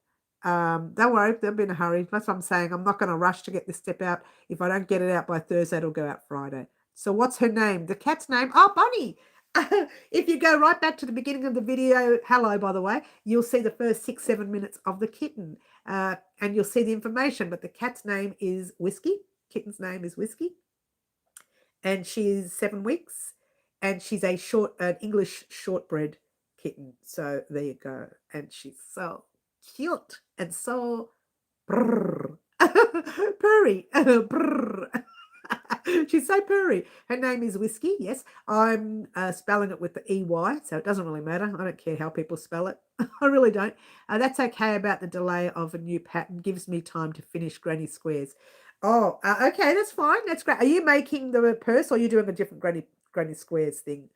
Don't worry. Don't be in a hurry. That's what I'm saying. I'm not going to rush to get this step out. If I don't get it out by Thursday, it'll go out Friday. So what's her name? The cat's name? Oh, Bunny. If you go right back to the beginning of the video, hello, by the way, you'll see the first 6-7 minutes of the kitten, and you'll see the information. But the cat's name is Whiskey. Kitten's name is Whiskey, and she's 7 weeks, and she's an English shortbred kitten. So there you go, and she's so cute and so purry. Purry. She's so purry. Her name is Whiskey. Yes, I'm spelling it with the EY, so it doesn't really matter. I don't care how people spell it. I really don't. That's okay about the delay of a new pattern. Gives me time to finish Granny Squares. Oh, okay, that's fine. That's great. Are you making the purse, or are you doing a different Granny Squares thing?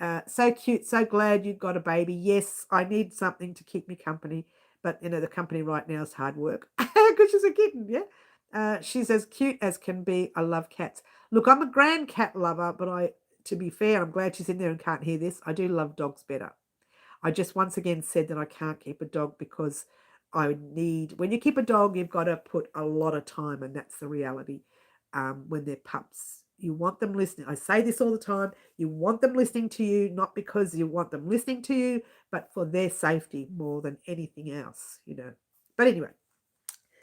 So cute, so glad you got a baby. Yes, I need something to keep me company, but the company right now is hard work because she's a kitten. Yeah, she's as cute as can be. I love cats. Look, I'm a grand cat lover, but to be fair, I'm glad she's in there and can't hear this. I do love dogs better. I just once again said that I can't keep a dog because when you keep a dog, you've got to put a lot of time, and that's the reality. When they're pups, you want them listening. I say this all the time. You want them listening to you, not because you want them listening to you, but for their safety more than anything else. But anyway,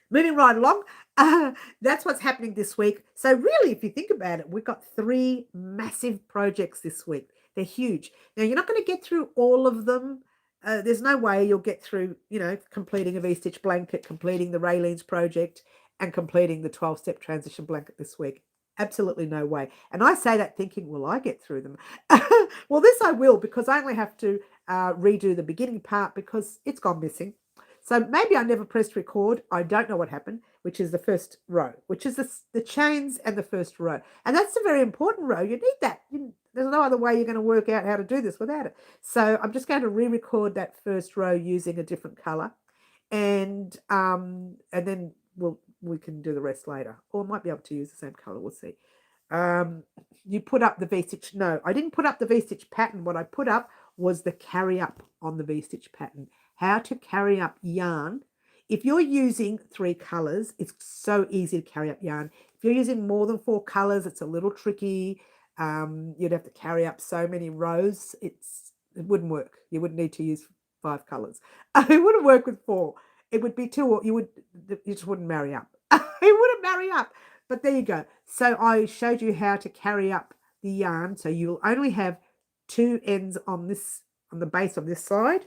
moving right along, that's what's happening this week. So really, if you think about it, we've got 3 massive projects this week. They're huge. Now, you're not going to get through all of them. There's no way you'll get through, completing a V-stitch blanket, completing the Rayleen's project, and completing the 12-step transition blanket this week. Absolutely no way. And I say that thinking, will I get through them? Well, this I will, because I only have to redo the beginning part because it's gone missing. So maybe I never pressed record. I don't know what happened, which is the first row, which is the chains and the first row. And that's a very important row. You need that. There's no other way you're going to work out how to do this without it. So I'm just going to re-record that first row using a different color. And then we can do the rest later. Or I might be able to use the same color. We'll see. You put up the V-stitch. No, I didn't put up the V-stitch pattern. What I put up was the carry up on the V-stitch pattern. How to carry up yarn. If you're using 3 colors, it's so easy to carry up yarn. If you're using more than 4 colors, it's a little tricky. You'd have to carry up so many rows. It wouldn't work. You wouldn't need to use 5 colors. It wouldn't work with 4. It would be too. You just wouldn't marry up. It wouldn't marry up. But there you go. So I showed you how to carry up the yarn. So you'll only have 2 ends on the base of this side.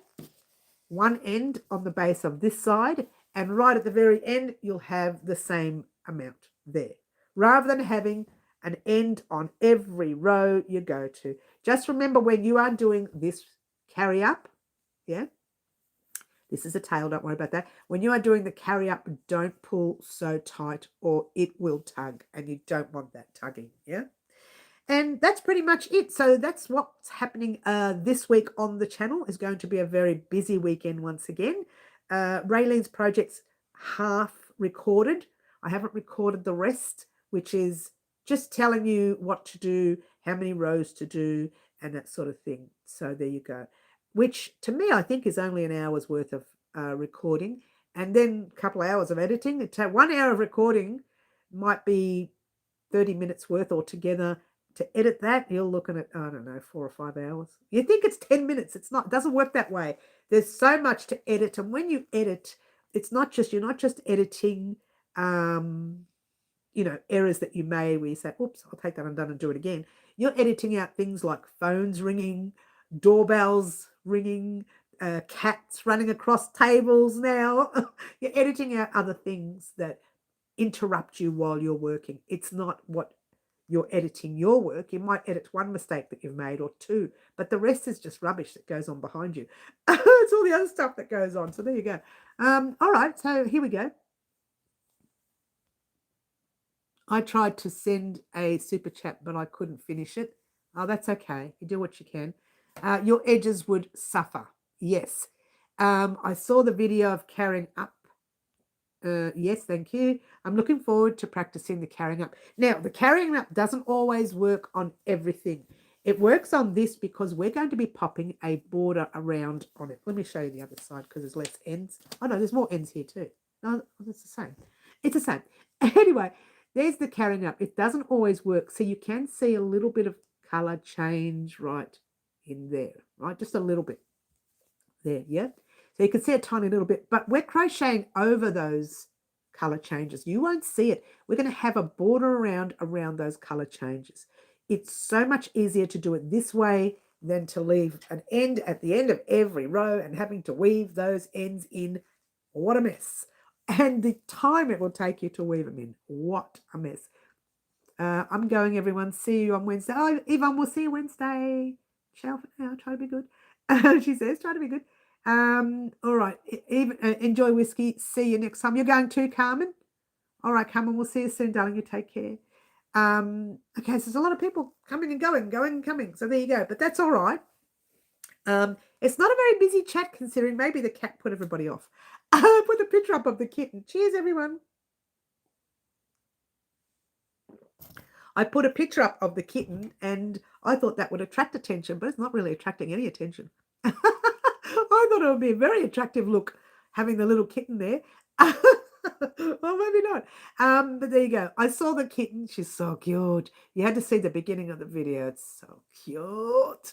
1 end on the base of this side, and right at the very end, you'll have the same amount there, rather than having an end on every row you go to. Just remember when you are doing this carry up, this is a tail, don't worry about that. When you are doing the carry up, don't pull so tight or it will tug, and you don't want that tugging, And that's pretty much it. So that's what's happening this week on the channel. Is going to be a very busy weekend once again. Rayleen's project's half recorded. I haven't recorded the rest, which is just telling you what to do, how many rows to do, and that sort of thing. So there you go. Which to me, I think is only an hour's worth of recording, and then a couple of hours of editing. 1 hour of recording might be 30 minutes worth altogether. To edit that, you're looking at, I don't know, 4 or 5 hours. You think it's 10 minutes. It's not. It doesn't work that way. There's so much to edit. And when you edit, you're not just editing, errors that you made where you say, oops, I'll take that undone and do it again. You're editing out things like phones ringing, doorbells ringing, cats running across tables now. You're editing out other things that interrupt you while you're working. It's not what you're editing your work. You might edit 1 mistake that you've made or 2, but the rest is just rubbish that goes on behind you. It's all the other stuff that goes on. So there you go. All right, so here we go. I tried to send a super chat, but I couldn't finish it. Oh, that's okay. You do what you can. Your edges would suffer. Yes. I saw the video of carrying up. Yes, thank you. I'm looking forward to practicing the carrying up. Now, the carrying up doesn't always work on everything. It works on this because we're going to be popping a border around on it. Let me show you the other side because there's less ends. Oh, no, there's more ends here too. No, it's the same. It's the same. Anyway, there's the carrying up. It doesn't always work. So you can see a little bit of color change right in there, right? Just a little bit there, yeah? So you can see a tiny little bit, but we're crocheting over those color changes. You won't see it. We're going to have a border around those color changes. It's so much easier to do it this way than to leave an end at the end of every row and having to weave those ends in. What a mess. And the time it will take you to weave them in. What a mess. I'm going, everyone. See you on Wednesday. Oh, Yvonne, we'll see you Wednesday. Ciao for now. Try to be good. She says, try to be good. All right. Enjoy whiskey. See you next time. You're going too, Carmen? All right, Carmen. We'll see you soon, darling. You take care. Okay, so there's a lot of people coming and going and coming. So there you go. But that's all right. It's not a very busy chat considering maybe the cat put everybody off. I put a picture up of the kitten. Cheers, everyone. I put a picture up of the kitten and I thought that would attract attention, but it's not really attracting any attention. I thought it would be a very attractive look having the little kitten there. Well, maybe not. But there you go. I saw the kitten. She's so cute. You had to see the beginning of the video. It's so cute.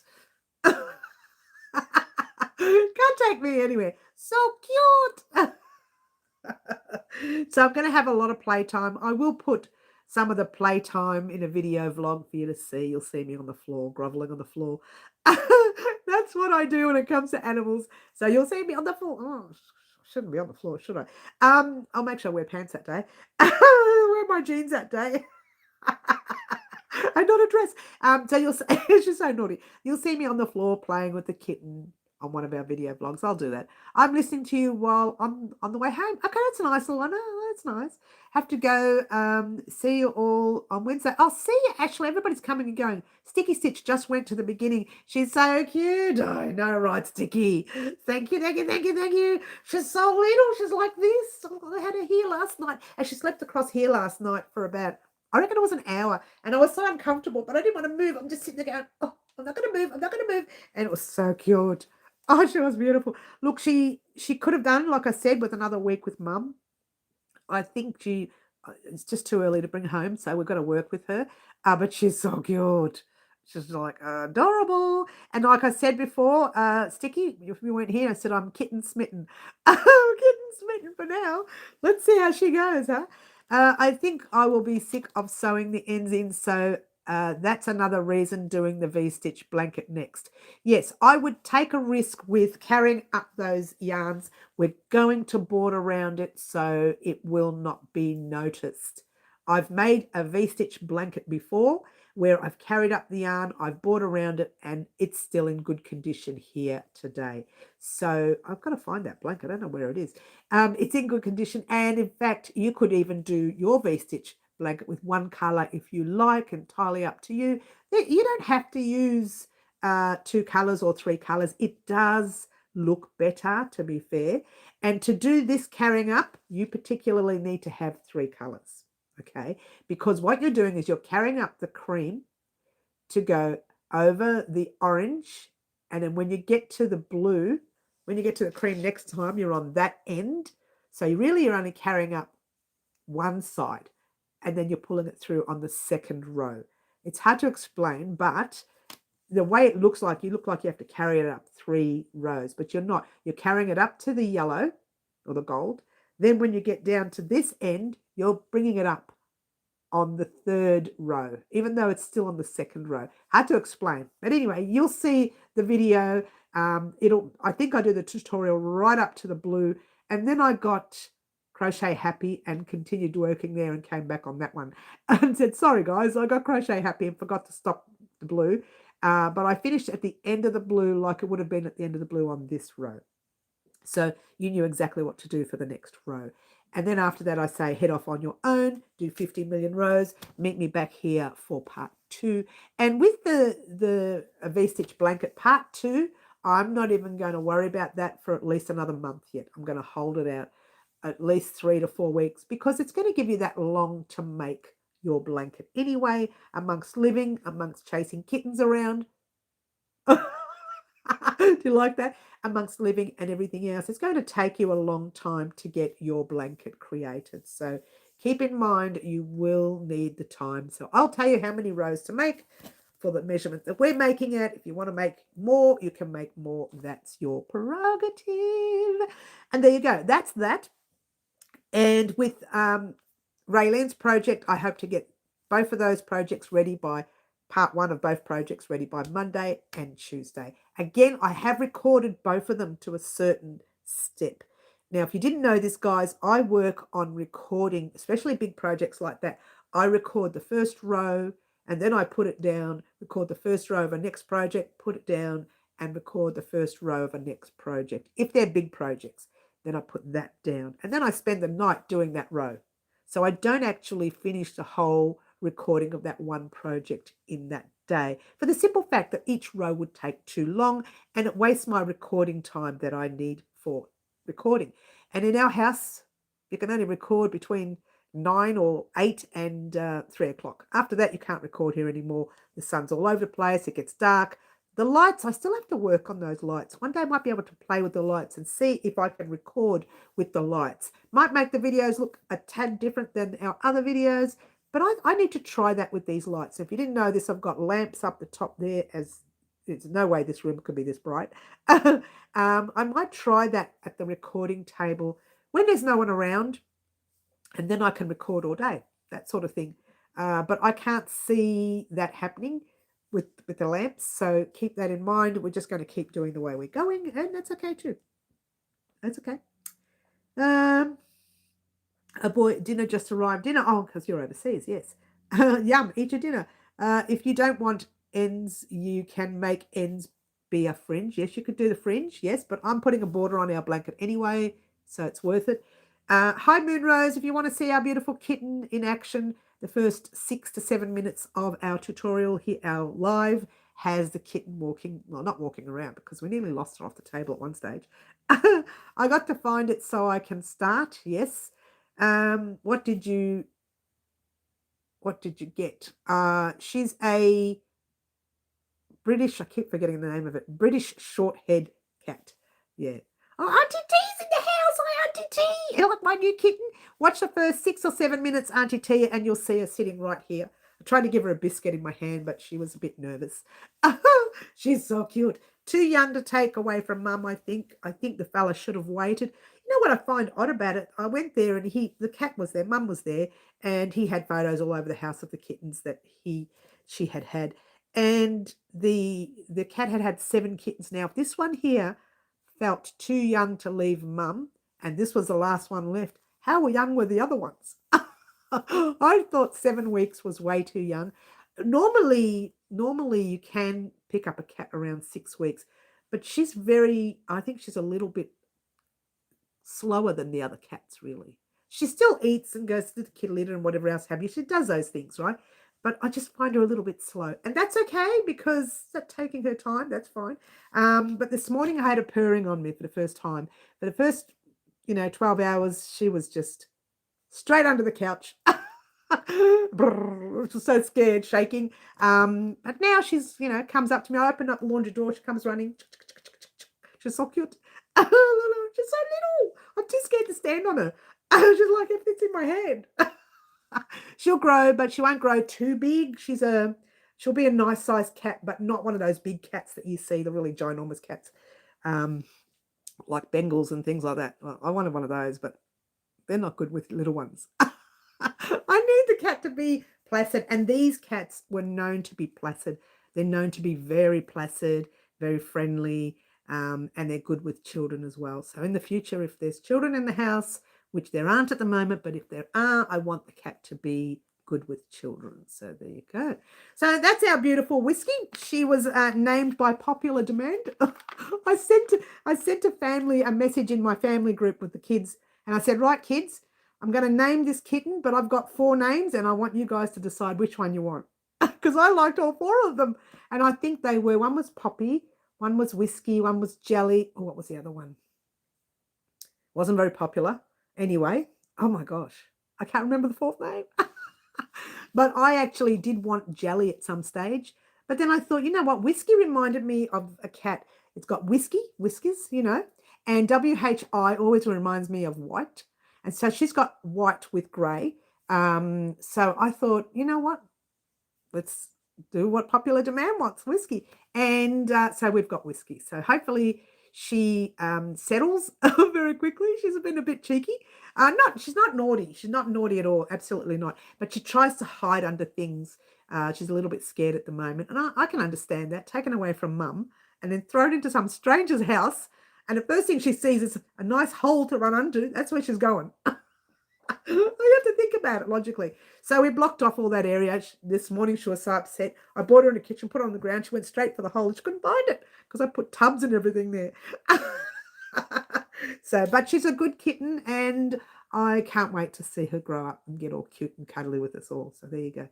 Can't take me anywhere. So cute. So I'm going to have a lot of playtime. I will put some of the playtime in a video vlog for you to see. You'll see me on the floor, groveling on the floor. That's what I do when it comes to animals. So you'll see me on the floor. Oh, I shouldn't be on the floor, should I? I'll make sure I wear pants that day. Wear my jeans that day. And not a dress. So you'll see, she's so naughty. You'll see me on the floor playing with the kitten on one of our video vlogs. I'll do that. I'm listening to you while I'm on the way home. Okay, that's a nice little one. Oh, that's nice. Have to go see you all on Wednesday. I'll see you, Ashley. Everybody's coming and going. Sticky Stitch just went to the beginning. She's so cute. I know, right, Sticky? Thank you, thank you, thank you, thank you. She's so little. She's like this. I had her here last night. And she slept across here last night for about, I reckon it was an hour. And I was so uncomfortable, but I didn't want to move. I'm just sitting there going, oh, I'm not going to move. I'm not going to move. And it was so cute. Oh, she was beautiful. Look, she could have done, like I said, with another week with Mum. I think it's just too early to bring home, so we've got to work with her. But she's so cute. She's like adorable. And like I said before, Sticky, if you weren't here, I said I'm kitten smitten. I'm kitten smitten for now. Let's see how she goes, huh? I think I will be sick of sewing the ends in, so that's another reason doing the V-stitch blanket next. Yes, I would take a risk with carrying up those yarns. We're going to border around it so it will not be noticed. I've made a V-stitch blanket before where I've carried up the yarn, I've bordered around it, and it's still in good condition here today. So I've got to find that blanket. I don't know where it is. It's in good condition, and in fact, you could even do your V-stitch blanket with one color if you like, entirely up to you. You don't have to use 2 colors or 3 colors. It does look better, to be fair. And to do this carrying up, you particularly need to have 3 colors, okay? Because what you're doing is you're carrying up the cream to go over the orange, and then when you get to the blue, when you get to the cream next time, you're on that end. So you're only carrying up one side, and then you're pulling it through on the second row. It's hard to explain, but the way it looks like, you look like you have to carry it up 3 rows, but you're not. You're carrying it up to the yellow or the gold. Then when you get down to this end, you're bringing it up on the 3rd row, even though it's still on the 2nd row. Hard to explain. But anyway, you'll see the video. I think I do the tutorial right up to the blue, and then I got Crochet Happy and continued working there and came back on that one and said, sorry guys, I got Crochet Happy and forgot to stop the blue. But I finished at the end of the blue like it would have been at the end of the blue on this row. So you knew exactly what to do for the next row. And then after that, I say head off on your own, do 50 million rows, meet me back here for part 2. And with the V-stitch blanket part 2, I'm not even going to worry about that for at least another month yet. I'm going to hold it out at least 3 to 4 weeks because it's going to give you that long to make your blanket anyway, amongst living, amongst chasing kittens around. Do you like that? Amongst living and everything else, it's going to take you a long time to get your blanket created. So keep in mind you will need the time. So I'll tell you how many rows to make for the measurement that we're making it. If you want to make more, you can make more. That's your prerogative. And there you go. That's that. And with Raylene's project, I hope to get both of those projects ready by part 1 of both projects ready by Monday and Tuesday. Again, I have recorded both of them to a certain step. Now, if you didn't know this, guys, I work on recording, especially big projects like that. I record the first row and then I put it down, record the first row of a next project, put it down and record the first row of a next project. If they're big projects, then I put that down. And then I spend the night doing that row. So I don't actually finish the whole recording of that one project in that day, for the simple fact that each row would take too long and it wastes my recording time that I need for recording. And in our house, you can only record between 9 or 8 and 3 o'clock. After that, you can't record here anymore. The sun's all over the place. It gets dark. The lights, I still have to work on those lights. One day I might be able to play with the lights and see if I can record with the lights. Might make the videos look a tad different than our other videos, but I need to try that with these lights. If you didn't know this, I've got lamps up the top there, as there's no way this room could be this bright. I might try that at the recording table when there's no one around, and then I can record all day, that sort of thing. But I can't see that happening with the lamps, so keep that in mind. We're just going to keep doing the way we're going, and that's okay too. That's okay. A boy, dinner just arrived. Dinner, oh, because you're overseas, yes. Yum, eat your dinner. If you don't want ends, you can make ends be a fringe. Yes, you could do the fringe, yes, but I'm putting a border on our blanket anyway, so it's worth it. Hi, Moonrose, if you want to see our beautiful kitten in action, the first 6 to 7 minutes of our tutorial here, our live, has the kitten walking, well, not walking around because we nearly lost her off the table at one stage. I got to find it so I can start, yes. What did you get? She's a British, I keep forgetting the name of it, British short-haired cat. Yeah. Oh, Auntie T's in the house. Hi, Auntie T. You like my new kitten? Watch the first 6 or 7 minutes, Auntie T, and you'll see her sitting right here. I tried to give her a biscuit in my hand, but she was a bit nervous. She's so cute. Too young to take away from Mum, I think. I think the fella should have waited. You know what I find odd about it? I went there and the cat was there, Mum was there, and he had photos all over the house of the kittens that she had had. And the cat had 7 kittens. Now, this one here felt too young to leave Mum, and this was the last one left. How young were the other ones? I thought 7 weeks was way too young. Normally you can pick up a cat around 6 weeks, but I think she's a little bit slower than the other cats, really. She still eats and goes to the kitty litter and whatever else have you. She does those things, right? But I just find her a little bit slow. And that's okay because that's taking her time. That's fine. But this morning I had her purring on me for the first time. For the first, 12 hours, she was just straight under the couch. She was so scared, shaking. But now she's, comes up to me. I open up the laundry door. She comes running. She's so cute. She's so little. I'm too scared to stand on her. She's like, everything's in my hand. She'll grow, but she won't grow too big. She'll be a nice sized cat, but not one of those big cats that you see, the really ginormous cats, like Bengals and things like that. Well, I wanted one of those, but they're not good with little ones. I need the cat to be placid, and these cats were known to be placid. They're known to be very placid, very friendly, and they're good with children as well. So in the future, if there's children in the house, which there aren't at the moment, but if there are, I want the cat to be good with children. So there you go. So that's our beautiful Whiskey. She was named by popular demand. I sent a family a message in my family group with the kids, and I said, right, kids, I'm going to name this kitten, but I've got 4 names, and I want you guys to decide which one you want. Because I liked all 4 of them. And I think they were, one was Poppy, one was Whiskey, one was Jelly. Oh, what was the other one? Wasn't very popular. Anyway, oh my gosh, I can't remember the 4th name. But I actually did want Jelly at some stage. But then I thought, you know what? Whiskey reminded me of a cat. It's got whiskers, and WHI always reminds me of white. And so she's got white with grey. So I thought, you know what? Let's do what popular demand wants, Whiskey. And so we've got Whiskey. So hopefully she settles very quickly. She's been a bit cheeky. She's not naughty. She's not naughty at all. Absolutely not. But she tries to hide under things. She's a little bit scared at the moment. And I can understand that. Taken away from Mum and then thrown into some stranger's house. And the first thing she sees is a nice hole to run under. That's where she's going. I have to think about it logically. So we blocked off all that area. This morning she was so upset. I brought her in the kitchen, put her on the ground. She went straight for the hole. She couldn't find it because I put tubs and everything there. But she's a good kitten, and I can't wait to see her grow up and get all cute and cuddly with us all. So there you go.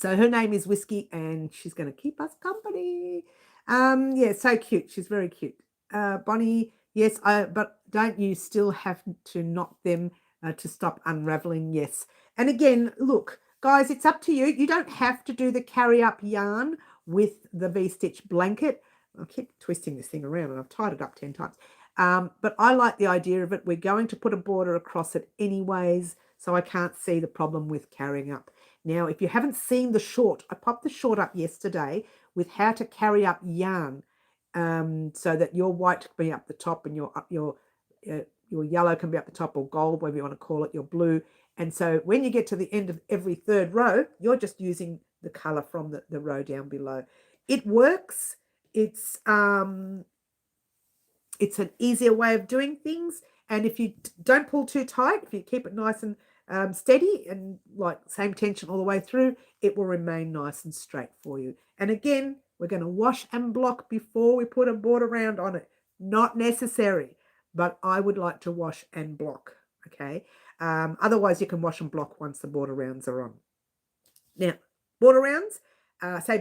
So her name is Whiskey, and she's going to keep us company. Yeah, so cute. She's very cute. Bonnie, yes, but don't you still have to knot them to stop unraveling? Yes. And again, look, guys, it's up to you. You don't have to do the carry up yarn with the V-stitch blanket. I keep twisting this thing around and I've tied it up 10 times. But I like the idea of it. We're going to put a border across it anyways, so I can't see the problem with carrying up. Now, if you haven't seen the short, I popped the short up yesterday with how to carry up yarn so that your white can be up the top and your yellow can be up the top, or gold, whatever you want to call it, your blue. And so when you get to the end of every third row, you're just using the color from the row down below. It works. It's an easier way of doing things. And if you don't pull too tight, if you keep it nice and steady and like same tension all the way through, it will remain nice and straight for you. And again, we're going to wash and block before we put a border round on it. Not necessary, but I would like to wash and block. Okay. Otherwise, you can wash and block once the border rounds are on. Now, border rounds,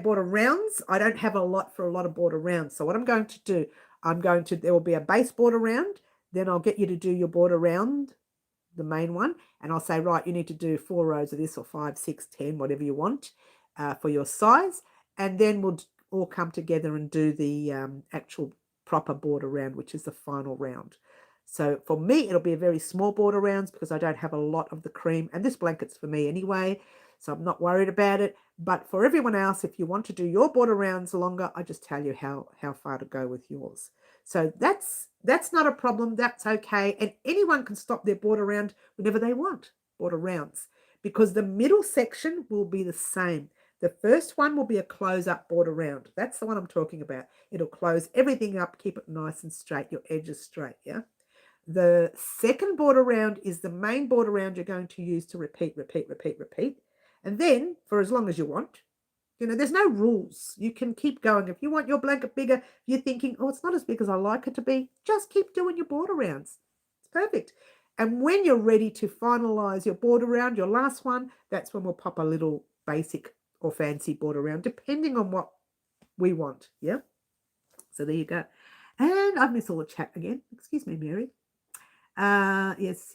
border rounds. I don't have a lot for a lot of border rounds. So what I'm going to do, there will be a base border round. Then I'll get you to do your border round, the main one, and I'll say, right, you need to do 4 rows of this, or 5, 6, 10, whatever you want for your size. And then we'll all come together and do the actual proper border round, which is the final round. So for me, it'll be a very small border rounds because I don't have a lot of the cream, and this blanket's for me anyway, so I'm not worried about it. But for everyone else, if you want to do your border rounds longer, I just tell you how far to go with yours. So that's not a problem. That's okay. And anyone can stop their border round whenever they want, border rounds, because the middle section will be the same. The first one will be a close-up border round. That's the one I'm talking about. It'll close everything up, keep it nice and straight, your edges straight, yeah? The second border round is the main border round you're going to use to repeat. And then, for as long as you want, there's no rules. You can keep going. If you want your blanket bigger, you're thinking, oh, it's not as big as I like it to be, just keep doing your border rounds. It's perfect. And when you're ready to finalize your border round, your last one, that's when we'll pop a little basic or fancy border round, depending on what we want. Yeah. So there you go. And I've missed all the chat again. Excuse me, Mary. Yes.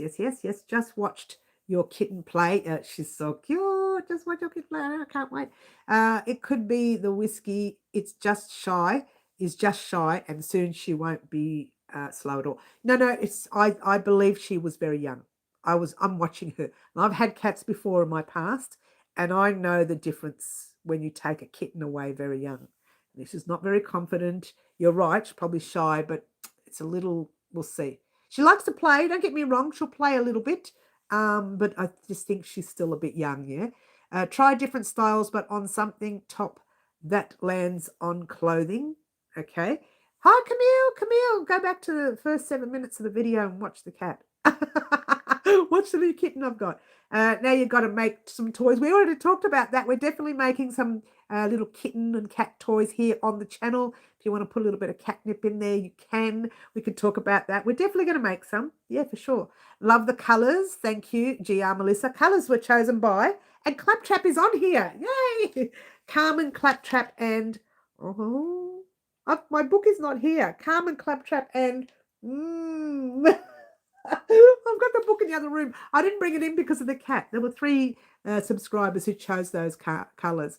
Just watched your kitten play. She's so cute. Just watch your kitten play. I can't wait. It could be the Whiskey. It's just shy. Is just shy, and soon she won't be slow at all. No. It's I believe she was very young. I'm watching her. And I've had cats before in my past, and I know the difference when you take a kitten away very young. And she's not very confident. You're right. She's probably shy, but it's a little. We'll see. She likes to play. Don't get me wrong. She'll play a little bit, but I just think she's still a bit young. Yeah. Try different styles, but on something top that lands on clothing. Okay. Hi, Camille. Go back to the first 7 minutes of the video and watch the cat. Watch the new kitten I've got. Now you've got to make some toys. We already talked about that. We're definitely making some little kitten and cat toys here on the channel. If you want to put a little bit of catnip in there, you can. We could talk about that. We're definitely going to make some. Yeah, for sure. Love the colours. Thank you, GR Melissa. Colours were chosen by, and Claptrap is on here. Yay! Carmen, Claptrap, and... my book is not here. Carmen, Claptrap, and... I've got the book in the other room. I didn't bring it in because of the cat. There were 3 subscribers who chose those colours.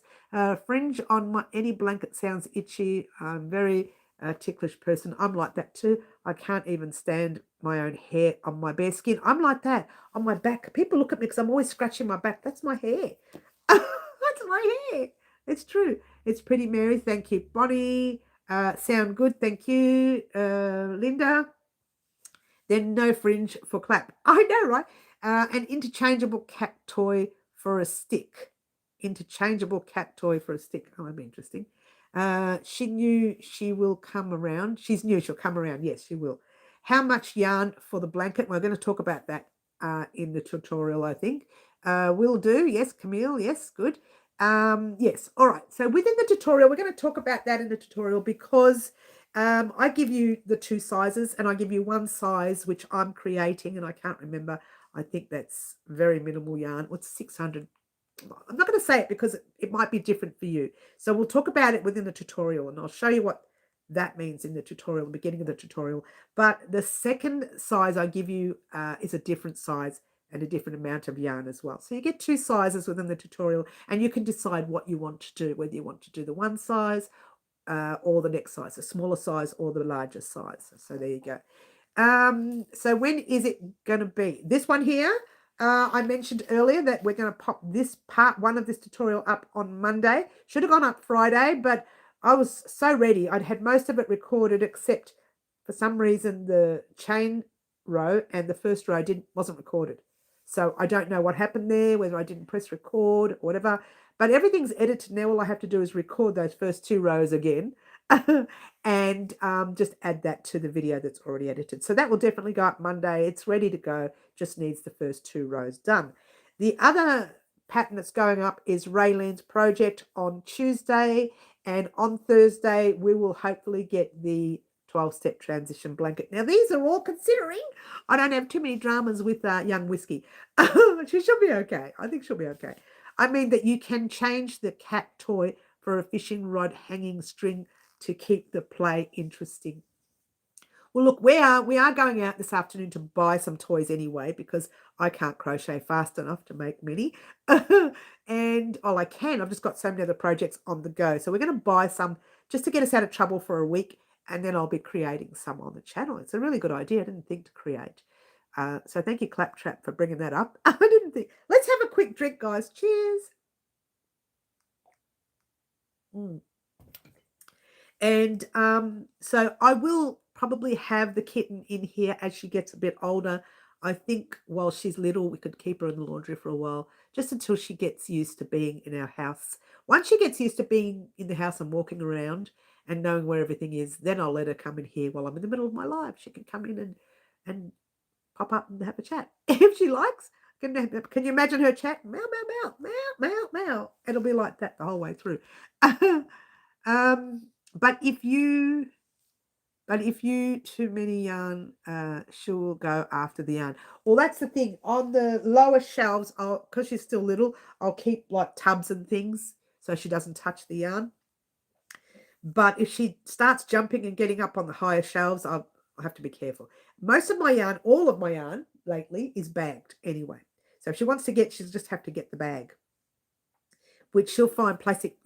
Fringe on any blanket sounds itchy. I'm very ticklish person. I'm like that too. I can't even stand my own hair on my bare skin. I'm like that on my back. People look at me because I'm always scratching my back. That's my hair. That's my hair. It's true. It's pretty, Mary. Thank you. Bonnie, sound good. Thank you. Linda. Then no fringe for Clap. I know, right? An interchangeable cat toy for a stick. Interchangeable cat toy for a stick. Oh, that'd be interesting. She knew she will come around. She's new. She'll come around. Yes, she will. How much yarn for the blanket? We're going to talk about that in the tutorial, I think. Will do. Yes, Camille. Yes, good. Yes. All right. So within the tutorial, we're going to talk about that in the tutorial because... I give you the 2 sizes, and I give you one size which I'm creating, and I can't remember. I think that's very minimal yarn. What's 600 I'm not going to say it because it might be different for you. So we'll talk about it within the tutorial, and I'll show you what that means in the tutorial, the beginning of the tutorial. But the second size I give you is a different size and a different amount of yarn as well. So you get 2 sizes within the tutorial, and you can decide what you want to do, whether you want to do the one size or the next size, the smaller size or the larger size. So there you go. So when is it going to be? This one here, I mentioned earlier that we're going to pop this part 1 of this tutorial up on Monday. Should have gone up Friday, but I was so ready. I'd had most of it recorded, except for some reason the chain row and the first row wasn't recorded. So I don't know what happened there, whether I didn't press record or whatever. But everything's edited now. All I have to do is record those first 2 rows again. And just add that to the video that's already edited. So that will definitely go up Monday. It's ready to go, just needs the first 2 rows done. The other pattern that's going up is Raylene's project on Tuesday, and on Thursday we will hopefully get the 12-step transition blanket. Now these are all considering I don't have too many dramas with young Whiskey. She should be okay. I think she'll be okay. I mean that you can change the cat toy for a fishing rod hanging string to keep the play interesting. Well, look, we are going out this afternoon to buy some toys anyway, because I can't crochet fast enough to make many. And I can. I've just got so many other projects on the go. So we're going to buy some just to get us out of trouble for a week, and then I'll be creating some on the channel. It's a really good idea. I didn't think to create. So thank you, Claptrap, for bringing that up. I didn't think. Let's have a quick drink, guys. Cheers. And so I will probably have the kitten in here as she gets a bit older. I think while she's little, we could keep her in the laundry for a while, just until she gets used to being in our house. Once she gets used to being in the house and walking around and knowing where everything is, then I'll let her come in here while I'm in the middle of my life. She can come in and pop up and have a chat if she likes. Can you imagine her chat? Meow, meow, meow, meow, meow, meow. It'll be like that the whole way through. But if you too many yarn, she'll go after the yarn. Well, that's the thing. On the lower shelves, because she's still little, I'll keep like tubs and things so she doesn't touch the yarn. But if she starts jumping and getting up on the higher shelves, I'll have to be careful. Most of my yarn, all of my yarn lately, is bagged anyway. So if she wants to she'll just have to get the bag, which she'll find plastic.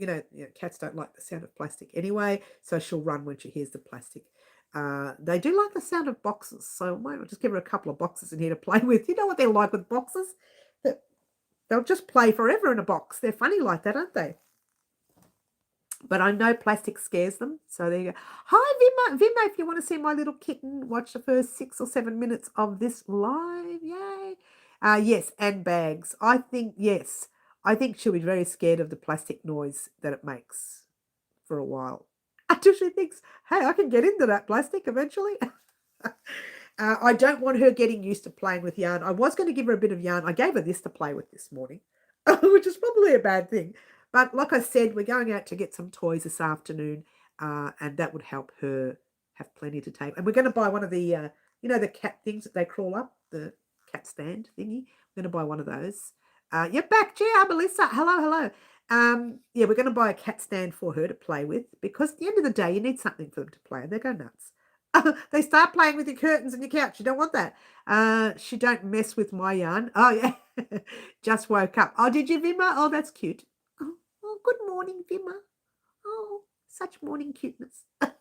Cats don't like the sound of plastic anyway, so she'll run when she hears the plastic. They do like the sound of boxes, so I might just give her a couple of boxes in here to play with. You know what they're like with boxes? They'll just play forever in a box. They're funny like that, aren't they? But I know plastic scares them, so there you go. Hi, Vima. Vima, if you want to see my little kitten, watch the first 6 or 7 minutes of this live. Yay. Yes, and bags. I think she'll be very scared of the plastic noise that it makes for a while. Until she thinks, hey, I can get into that plastic eventually. I don't want her getting used to playing with yarn. I was going to give her a bit of yarn. I gave her this to play with this morning, which is probably a bad thing. But like I said, we're going out to get some toys this afternoon, and that would help her have plenty to take. And we're going to buy one of the, the cat things that they crawl up, the cat stand thingy. We're going to buy one of those. You're back, Gia, Melissa. Hello, hello. We're going to buy a cat stand for her to play with, because at the end of the day, you need something for them to play, and they go nuts. They start playing with your curtains and your couch. You don't want that. She don't mess with my yarn. Oh, yeah. Just woke up. Oh, did you, Vima? Oh, that's cute. Oh, good morning, Vima. Oh, such morning cuteness. A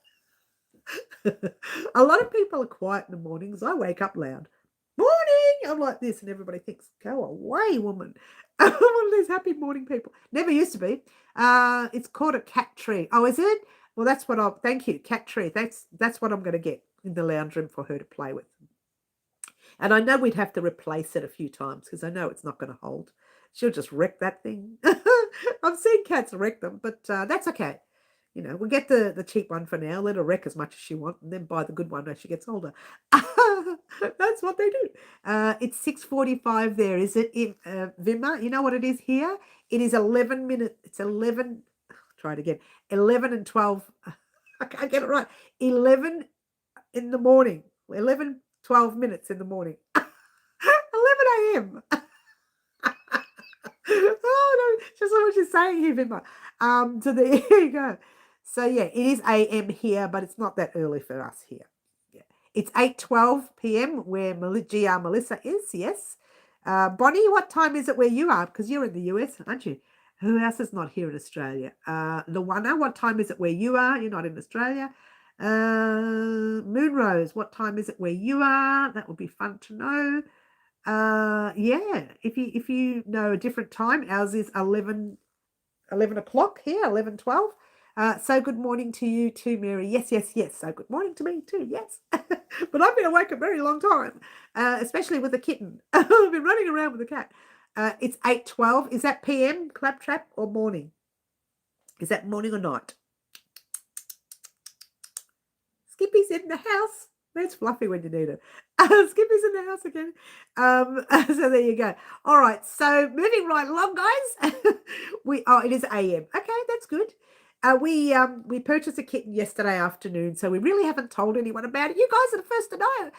lot of people are quiet in the mornings. I wake up loud. Morning! I'm like this, and everybody thinks, go away, woman. I'm one of these happy morning people. Never used to be. It's called a cat tree. Oh, is it? Well, that's what thank you, cat tree. That's what I'm going to get in the lounge room for her to play with. And I know we'd have to replace it a few times, because I know it's not going to hold. She'll just wreck that thing. I've seen cats wreck them, but that's okay. We'll get the cheap one for now, let her wreck as much as she wants, and then buy the good one as she gets older. That's what they do. It's 6:45 there, is it, in Vima? You know what it is here? It is 11 minutes. It's 11. Try it again. 11 and 12. I can't get it right. 11 in the morning. 11, 12 minutes in the morning. 11 a.m. Oh, Just what you're saying here, Vimma. So there you go. So yeah, it is AM here, but it's not that early for us here. Yeah. It's 8:12 p.m. where GR Melissa is, yes. Bonnie, what time is it where you are? Because you're in the US, aren't you? Who else is not here in Australia? Luana, what time is it where you are? You're not in Australia. Moonrose, what time is it where you are? That would be fun to know. Yeah, if you know a different time, ours is 11 o'clock here, 11:12. So good morning to you too, Mary. Yes, yes, yes. So good morning to me too, yes. But I've been awake a very long time, especially with the kitten. I've been running around with the cat. It's 8:12. Is that PM, Claptrap, or morning? Is that morning or night? Skippy's in the house. That's Fluffy when you need it. Skippy's in the house again. So there you go. All right. So moving right along, guys. It is AM. Okay, that's good. We purchased a kitten yesterday afternoon, so we really haven't told anyone about it. You guys are the first to know.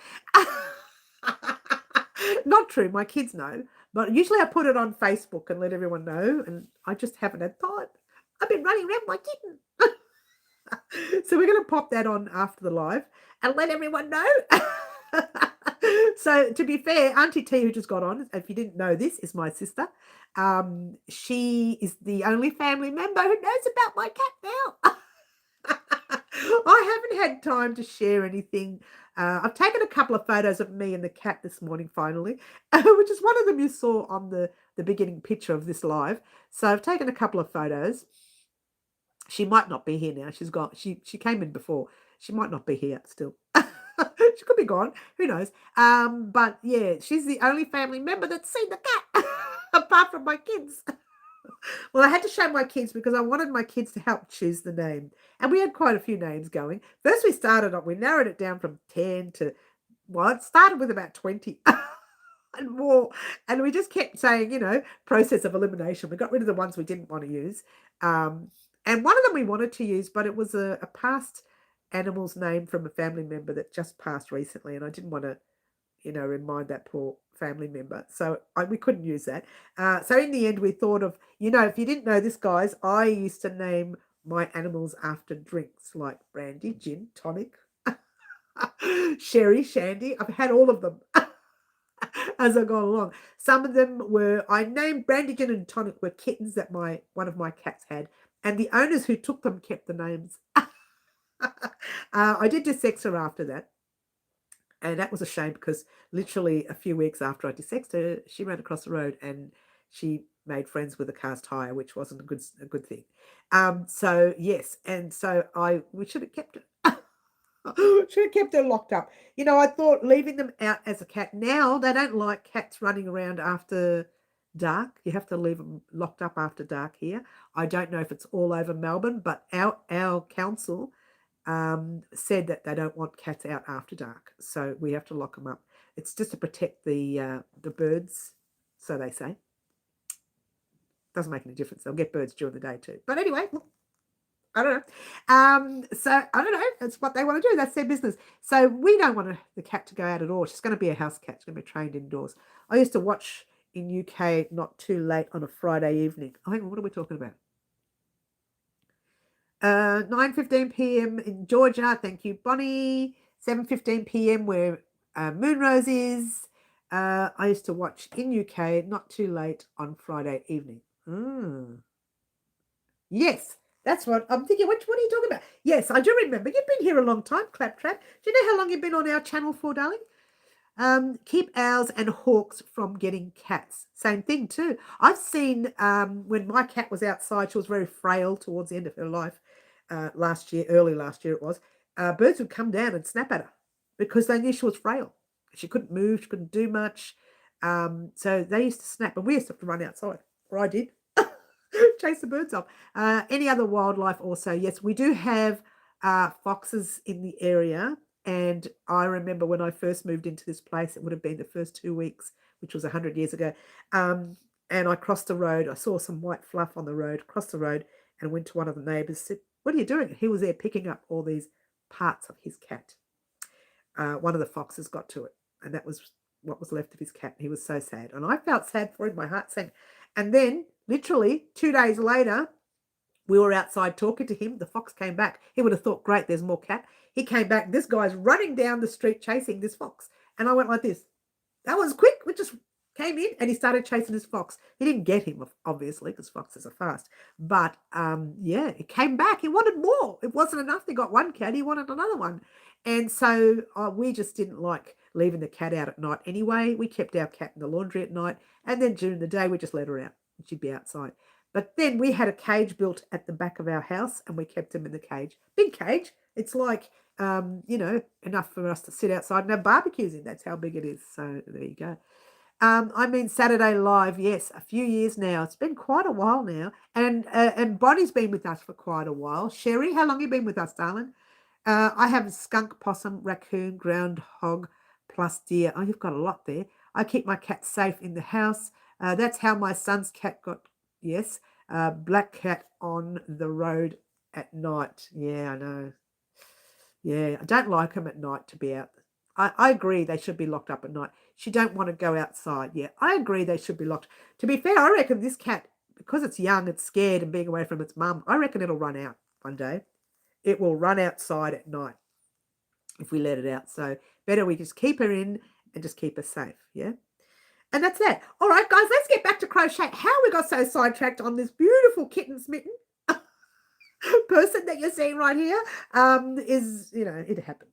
Not true. My kids know, but usually I put it on Facebook and let everyone know, and I just haven't had time. I've been running around with my kitten. So we're going to pop that on after the live and let everyone know. So to be fair, Auntie T, who just got on, if you didn't know, this is my sister. She is the only family member who knows about my cat now. I haven't had time to share anything. I've taken a couple of photos of me and the cat this morning, finally, which is one of them you saw on the beginning picture of this live. So I've taken a couple of photos. She might not be here now. She's gone. She came in before. She might not be here still. She could be gone. Who knows? But yeah, she's the only family member that's seen the cat, apart from my kids. Well, I had to show my kids because I wanted my kids to help choose the name. And we had quite a few names going. First we narrowed it down from 10 to, well, it started with about 20 and more. And we just kept saying, process of elimination. We got rid of the ones we didn't want to use. And one of them we wanted to use, but it was a past animal's name from a family member that just passed recently. And I didn't want to, remind that poor family member. So we couldn't use that. So in the end, we thought of, if you didn't know this, guys, I used to name my animals after drinks like brandy, gin, tonic, sherry, shandy. I've had all of them as I go along. Some of them I named brandy, gin, and tonic were kittens that one of my cats had. And the owners who took them kept the names. I did desex her after that. And that was a shame because literally a few weeks after I desexed her, she ran across the road and she made friends with a cast hire, which wasn't a good thing. So yes, and so we should have kept it. Should have kept her locked up. I thought leaving them out as a cat. Now they don't like cats running around after dark. You have to leave them locked up after dark here. I don't know if it's all over Melbourne, but our council said that they don't want cats out after dark, so we have to lock them up. It's just to protect the birds, so they say. Doesn't make any difference. They'll get birds during the day too. But anyway, I don't know. So I don't know. It's what they want to do. That's their business. So we don't want the cat to go out at all. She's going to be a house cat. She's going to be trained indoors. I used to watch in UK Not Too Late on a Friday evening. Hang on, what are we talking about? 9:15 p.m. in Georgia. Thank you, Bonnie. 7:15 p.m. where Moonrose is. I used to watch in UK Not Too Late on Friday evening. Yes, that's what I'm thinking. What are you talking about? Yes, I do remember. You've been here a long time, Claptrap. Do you know how long you've been on our channel for, darling? Keep owls and hawks from getting cats. Same thing too. I've seen when my cat was outside, she was very frail towards the end of her life. Early last year it was. Birds would come down and snap at her because they knew she was frail. She couldn't move, she couldn't do much. So they used to snap, and we used to have to run outside, or I did. Chase the birds off. Any other wildlife also? Yes, we do have foxes in the area. And I remember when I first moved into this place, it would have been the first 2 weeks, which was 100 years ago. And I crossed the road. I saw some white fluff on the road, crossed the road and went to one of the neighbours, said, "What are you doing?" He was there picking up all these parts of his cat. One of the foxes got to it, and that was what was left of his cat. He was so sad. And I felt sad for him, my heart sank. And then literally 2 days later, we were outside talking to him. The fox came back. He would have thought, great, there's more cat. He came back. This guy's running down the street chasing this fox. And I went like this. That was quick. We just came in and he started chasing his fox. He didn't get him, obviously, because foxes are fast. But yeah, he came back. He wanted more. It wasn't enough. They got one cat. He wanted another one. And so we just didn't like leaving the cat out at night anyway. We kept our cat in the laundry at night. And then during the day, we just let her out. She'd be outside. But then we had a cage built at the back of our house and we kept him in the cage. Big cage. It's like, enough for us to sit outside and have barbecues in. That's how big it is. So there you go. Saturday Live, yes, a few years now. It's been quite a while now. And Bonnie's been with us for quite a while. Sherry, how long have you been with us, darling? I have skunk, possum, raccoon, groundhog, plus deer. Oh, you've got a lot there. I keep my cat safe in the house. That's how my son's cat got, yes, black cat on the road at night. Yeah, I know. Yeah, I don't like them at night to be out. I agree they should be locked up at night. She don't want to go outside. Yeah, I agree they should be locked. To be fair, I reckon this cat, because it's young, it's scared and being away from its mum, I reckon it'll run out one day. It will run outside at night if we let it out. So better we just keep her in and just keep her safe, yeah? And that's that. All right, guys, let's get back to crochet. How we got so sidetracked on this beautiful kitten smitten person that you're seeing right here is, it happens.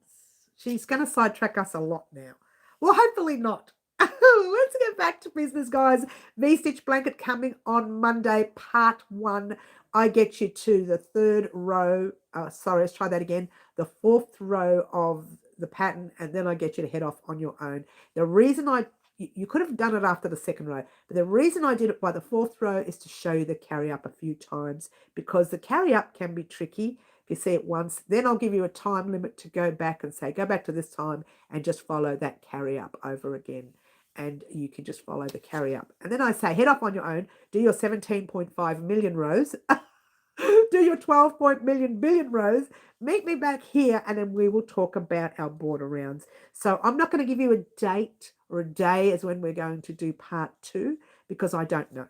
She's going to sidetrack us a lot now. Well, hopefully not. Let's get back to business, guys. V-stitch blanket coming on Monday, part 1. I get you to the 3rd row. Sorry, let's try that again. The 4th row of the pattern, and then I get you to head off on your own. The reason you could have done it after the 2nd row, but the reason I did it by the 4th row is to show you the carry up a few times, because the carry up can be tricky. If you see it once, then I'll give you a time limit to go back and say, go back to this time and just follow that carry up over again. And you can just follow the carry up. And then I say, head off on your own, do your 17.5 million rows, do your 12 billion rows, meet me back here, and then we will talk about our border rounds. So I'm not going to give you a date or a day as when we're going to do part 2, because I don't know.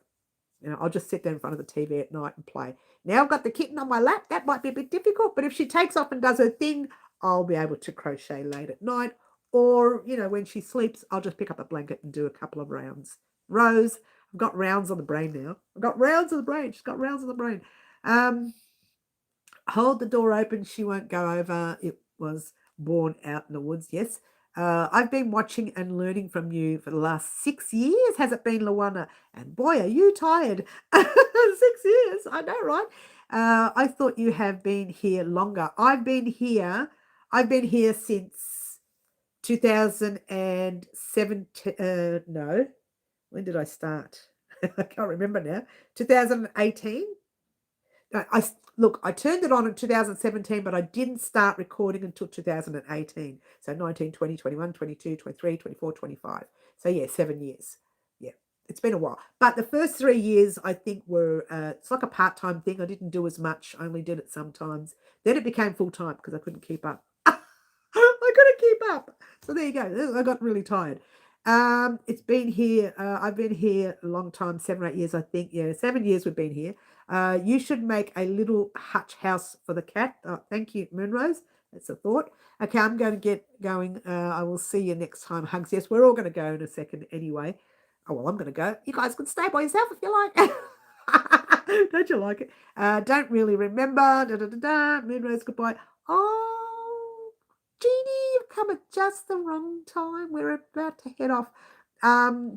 I'll just sit there in front of the TV at night and play. Now I've got the kitten on my lap. That might be a bit difficult, but if she takes off and does her thing, I'll be able to crochet late at night. Or, when she sleeps, I'll just pick up a blanket and do a couple of rows. I've got rounds on the brain now. I've got rounds on the brain. She's got rounds on the brain. Hold the door open. She won't go over. It was born out in the woods. Yes. I've been watching and learning from you for the last 6 years. Has it been, Luana? And boy, are you tired. 6 years. I know, right? I thought you have been here longer. I've been here since 2017. No. When did I start? I can't remember now. 2018. No, I turned it on in 2017, but I didn't start recording until 2018. So 19, 20, 21, 22, 23, 24, 25. So yeah, 7 years. Yeah, it's been a while. But the first 3 years, I think, were, it's like a part-time thing. I didn't do as much. I only did it sometimes. Then it became full-time because I couldn't keep up. I couldn't keep up. So there you go. I got really tired. It's been here. I've been here a long time, 7 or 8 years, I think. Yeah, 7 years we've been here. You should make a little hutch house for the cat. Thank you, Moonrose. That's a thought. Okay, I'm going to get going. I will see you next time. Hugs. Yes, we're all going to go in a second anyway. Oh, well, I'm going to go. You guys can stay by yourself if you like. Don't you like it? Don't really remember. Moonrose, goodbye. Oh, Jeannie, you've come at just the wrong time. We're about to head off.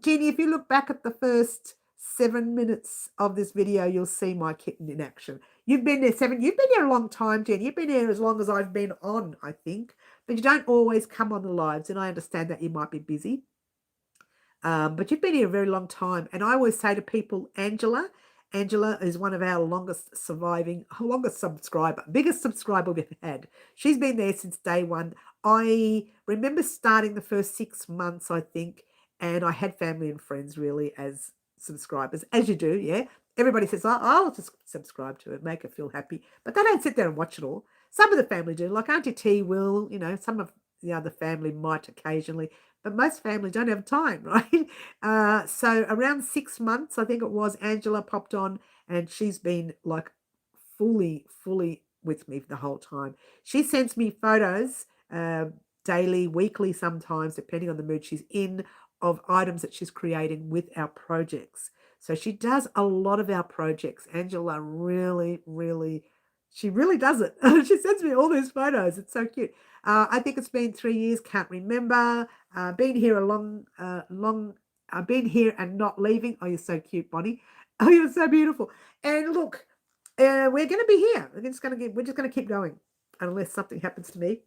Jeannie, if you look back at the first 7 minutes of this video, you'll see my kitten in action. You've been there you've been here a long time, Jeannie. You've been here as long as I've been on, I think. But you don't always come on the lives, and I understand that you might be busy. But you've been here a very long time. And I always say to people, Angela is one of our longest subscriber, biggest subscriber we've had. She's been there since day one. I remember starting the first 6 months, I think, and I had family and friends really as subscribers, as you do, yeah. Everybody says, I'll just subscribe to it, make her feel happy. But they don't sit there and watch it all. Some of the family do, like Auntie T will, some of the other family might occasionally. but most families don't have time, right? So around 6 months, I think it was, Angela popped on, and she's been like fully with me the whole time. She sends me photos daily, weekly, sometimes, depending on the mood she's in, of items that she's creating with our projects. So she does a lot of our projects. Angela she really does it. She sends me all these photos. It's so cute. I think it's been 3 years. Can't remember. Been here a long. I've been here and not leaving. Oh, you're so cute, Bonnie. Oh, you're so beautiful. And look, we're going to be here. We're just going to keep going unless something happens to me.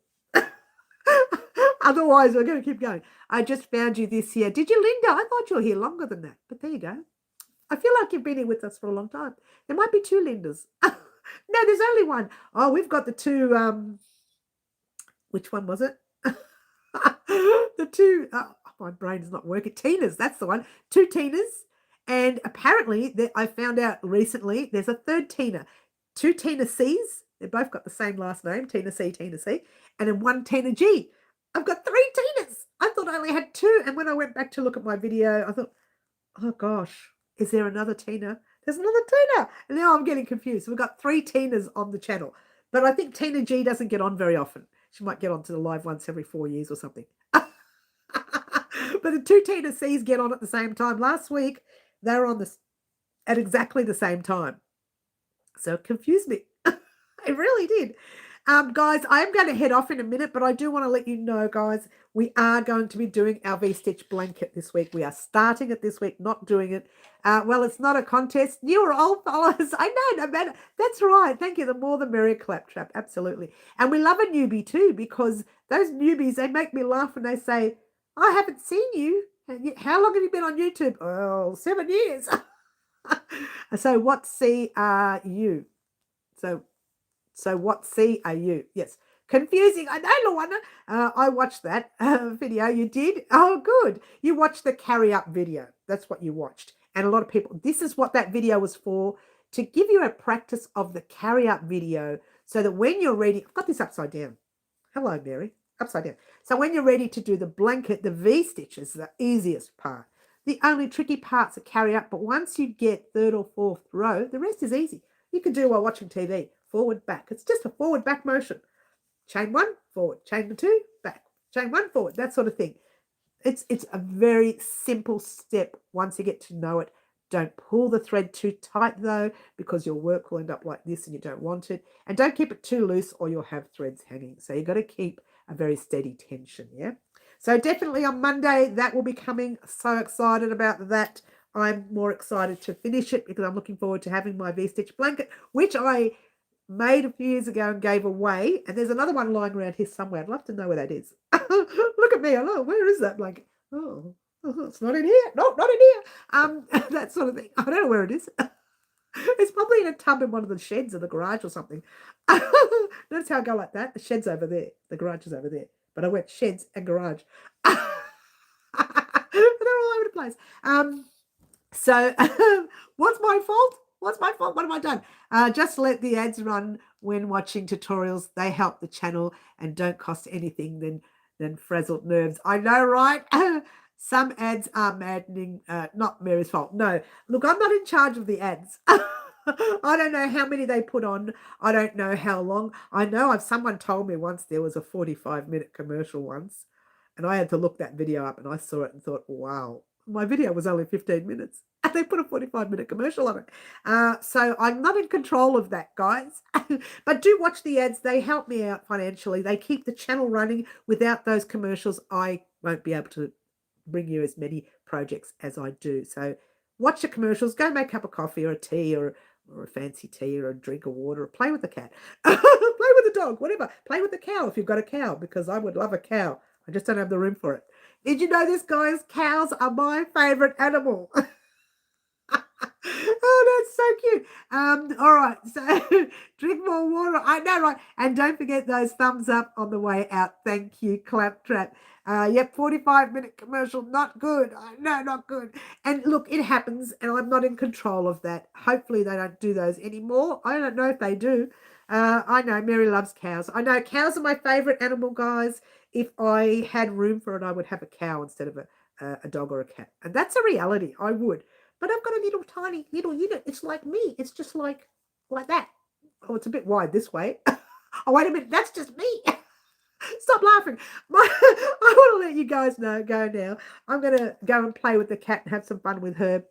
Otherwise, we're going to keep going. I just found you this year. Did you, Linda? I thought you were here longer than that, but there you go. I feel like you've been here with us for a long time. There might be two Lindas. No, there's only one. Oh, we've got the two. Which one was it? The two. My brain is not working. Tina's. That's the one. Two Tinas. And apparently, I found out recently, there's a third Tina. Two Tina C's. They both got the same last name, Tina C, and then one Tina G. I've got 3 Tinas. I thought I only had 2. And when I went back to look at my video, I thought, oh gosh, is there another Tina? There's another Tina. And now I'm getting confused. So we've got 3 Tinas on the channel. But I think Tina G doesn't get on very often. She might get onto the live once every 4 years or something. But the 2 Tina C's get on at the same time. Last week, they were on at exactly the same time. So it confused me. It really did. Guys, I am going to head off in a minute, but I do want to let you know, guys, we are going to be doing our V-stitch blanket this week. We are starting it this week, not doing it. Well, it's not a contest. New or old followers, I know, no matter. That's right. Thank you. The more the merrier, Claptrap. Absolutely. And we love a newbie too, because those newbies, they make me laugh when they say, I haven't seen you. How long have you been on YouTube? Oh, 7 years. So what C are you? So what C are you? Yes. Confusing. I know, Luana. I watched that video. You did? Oh, good. You watched the carry up video. That's what you watched. And a lot of people, this is what that video was for, to give you a practice of the carry up video so that when you're ready, I've got this upside down. Hello, Mary. Upside down. So when you're ready to do the blanket, the V-stitch is the easiest part. The only tricky parts are carry up, but once you get 3rd or 4th row, the rest is easy. You can do while watching TV. Forward, back. It's just a forward, back motion. Chain 1, forward. Chain 2, back. Chain 1, forward. That sort of thing. It's a very simple step once you get to know it. Don't pull the thread too tight, though, because your work will end up like this and you don't want it. And don't keep it too loose or you'll have threads hanging. So you've got to keep a very steady tension, yeah? So definitely on Monday, that will be coming. So excited about that. I'm more excited to finish it because I'm looking forward to having my V-stitch blanket, which I made a few years ago and gave away. And there's another one lying around here somewhere. I'd love to know where that is. Look at me. Hello, where is that blanket? Oh, it's not in here. No, not in here. That sort of thing. I don't know where it is. It's probably in a tub in one of the sheds or the garage or something. Notice how I go like that? The shed's over there. The garage is over there. But I went sheds and garage. They're all over the place. So what's my fault? What's my fault? What have I done? Just let the ads run when watching tutorials. They help the channel and don't cost anything than frazzled nerves. I know, right? Some ads are maddening. Not Mary's fault. No. Look, I'm not in charge of the ads. I don't know how many they put on. I don't know how long. I know someone told me once there was a 45-minute commercial once, and I had to look that video up, and I saw it and thought, wow, my video was only 15 minutes. And they put a 45-minute commercial on it. So I'm not in control of that, guys. But do watch the ads. They help me out financially. They keep the channel running. Without those commercials, I won't be able to bring you as many projects as I do. So watch the commercials. Go make a cup of coffee or a tea or a fancy tea or a drink of water, or play with the cat. Play with the dog, whatever. Play with the cow if you've got a cow, because I would love a cow. I just don't have the room for it. Did you know this, guys? Cows are my favorite animal. Oh, that's so cute. All right, so drink more water. I know, right? And don't forget those thumbs up on the way out. Thank you, Claptrap. Yep, 45-minute commercial, not good. No, not good. And look, it happens, and I'm not in control of that. Hopefully they don't do those anymore. I don't know if they do. I know Mary loves cows. I know cows are my favorite animal, guys. if I had room for it, I would have a cow instead of a dog or a cat. And that's a reality. I would. But I've got a little tiny little unit. It's like me. It's just like that. Oh, it's a bit wide this way. Oh, wait a minute. That's just me. Stop laughing. I want to let you guys go now. I'm going to go and play with the cat and have some fun with her.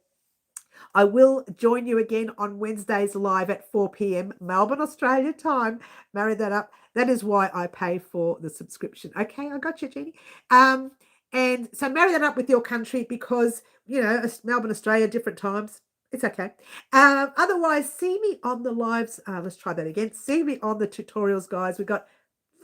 I will join you again on Wednesdays live at 4 p.m. Melbourne, Australia time. Marry that up. That is why I pay for the subscription. Okay, I got you, Jeannie. And so marry that up with your country because, Melbourne, Australia, different times. It's okay. Otherwise, see me on the lives. Let's try that again. See me on the tutorials, guys. We've got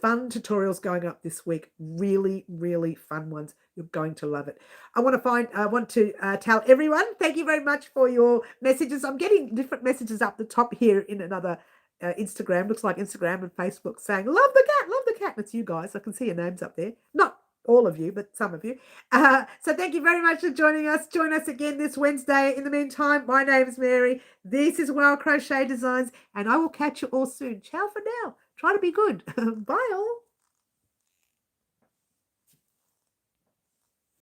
fun tutorials going up this week. Really, really fun ones. You're going to love it. I want to tell everyone, thank you very much for your messages. I'm getting different messages up the top here in another Instagram. Looks like Instagram and Facebook saying, love the cat, love the cat. And it's you guys. I can see your names up there. Not all of you, but some of you. So thank you very much for joining us. Join us again this Wednesday. In the meantime, my name is Mary. This is Wild Crochet Designs, and I will catch you all soon. Ciao for now. Try to be good. Bye all.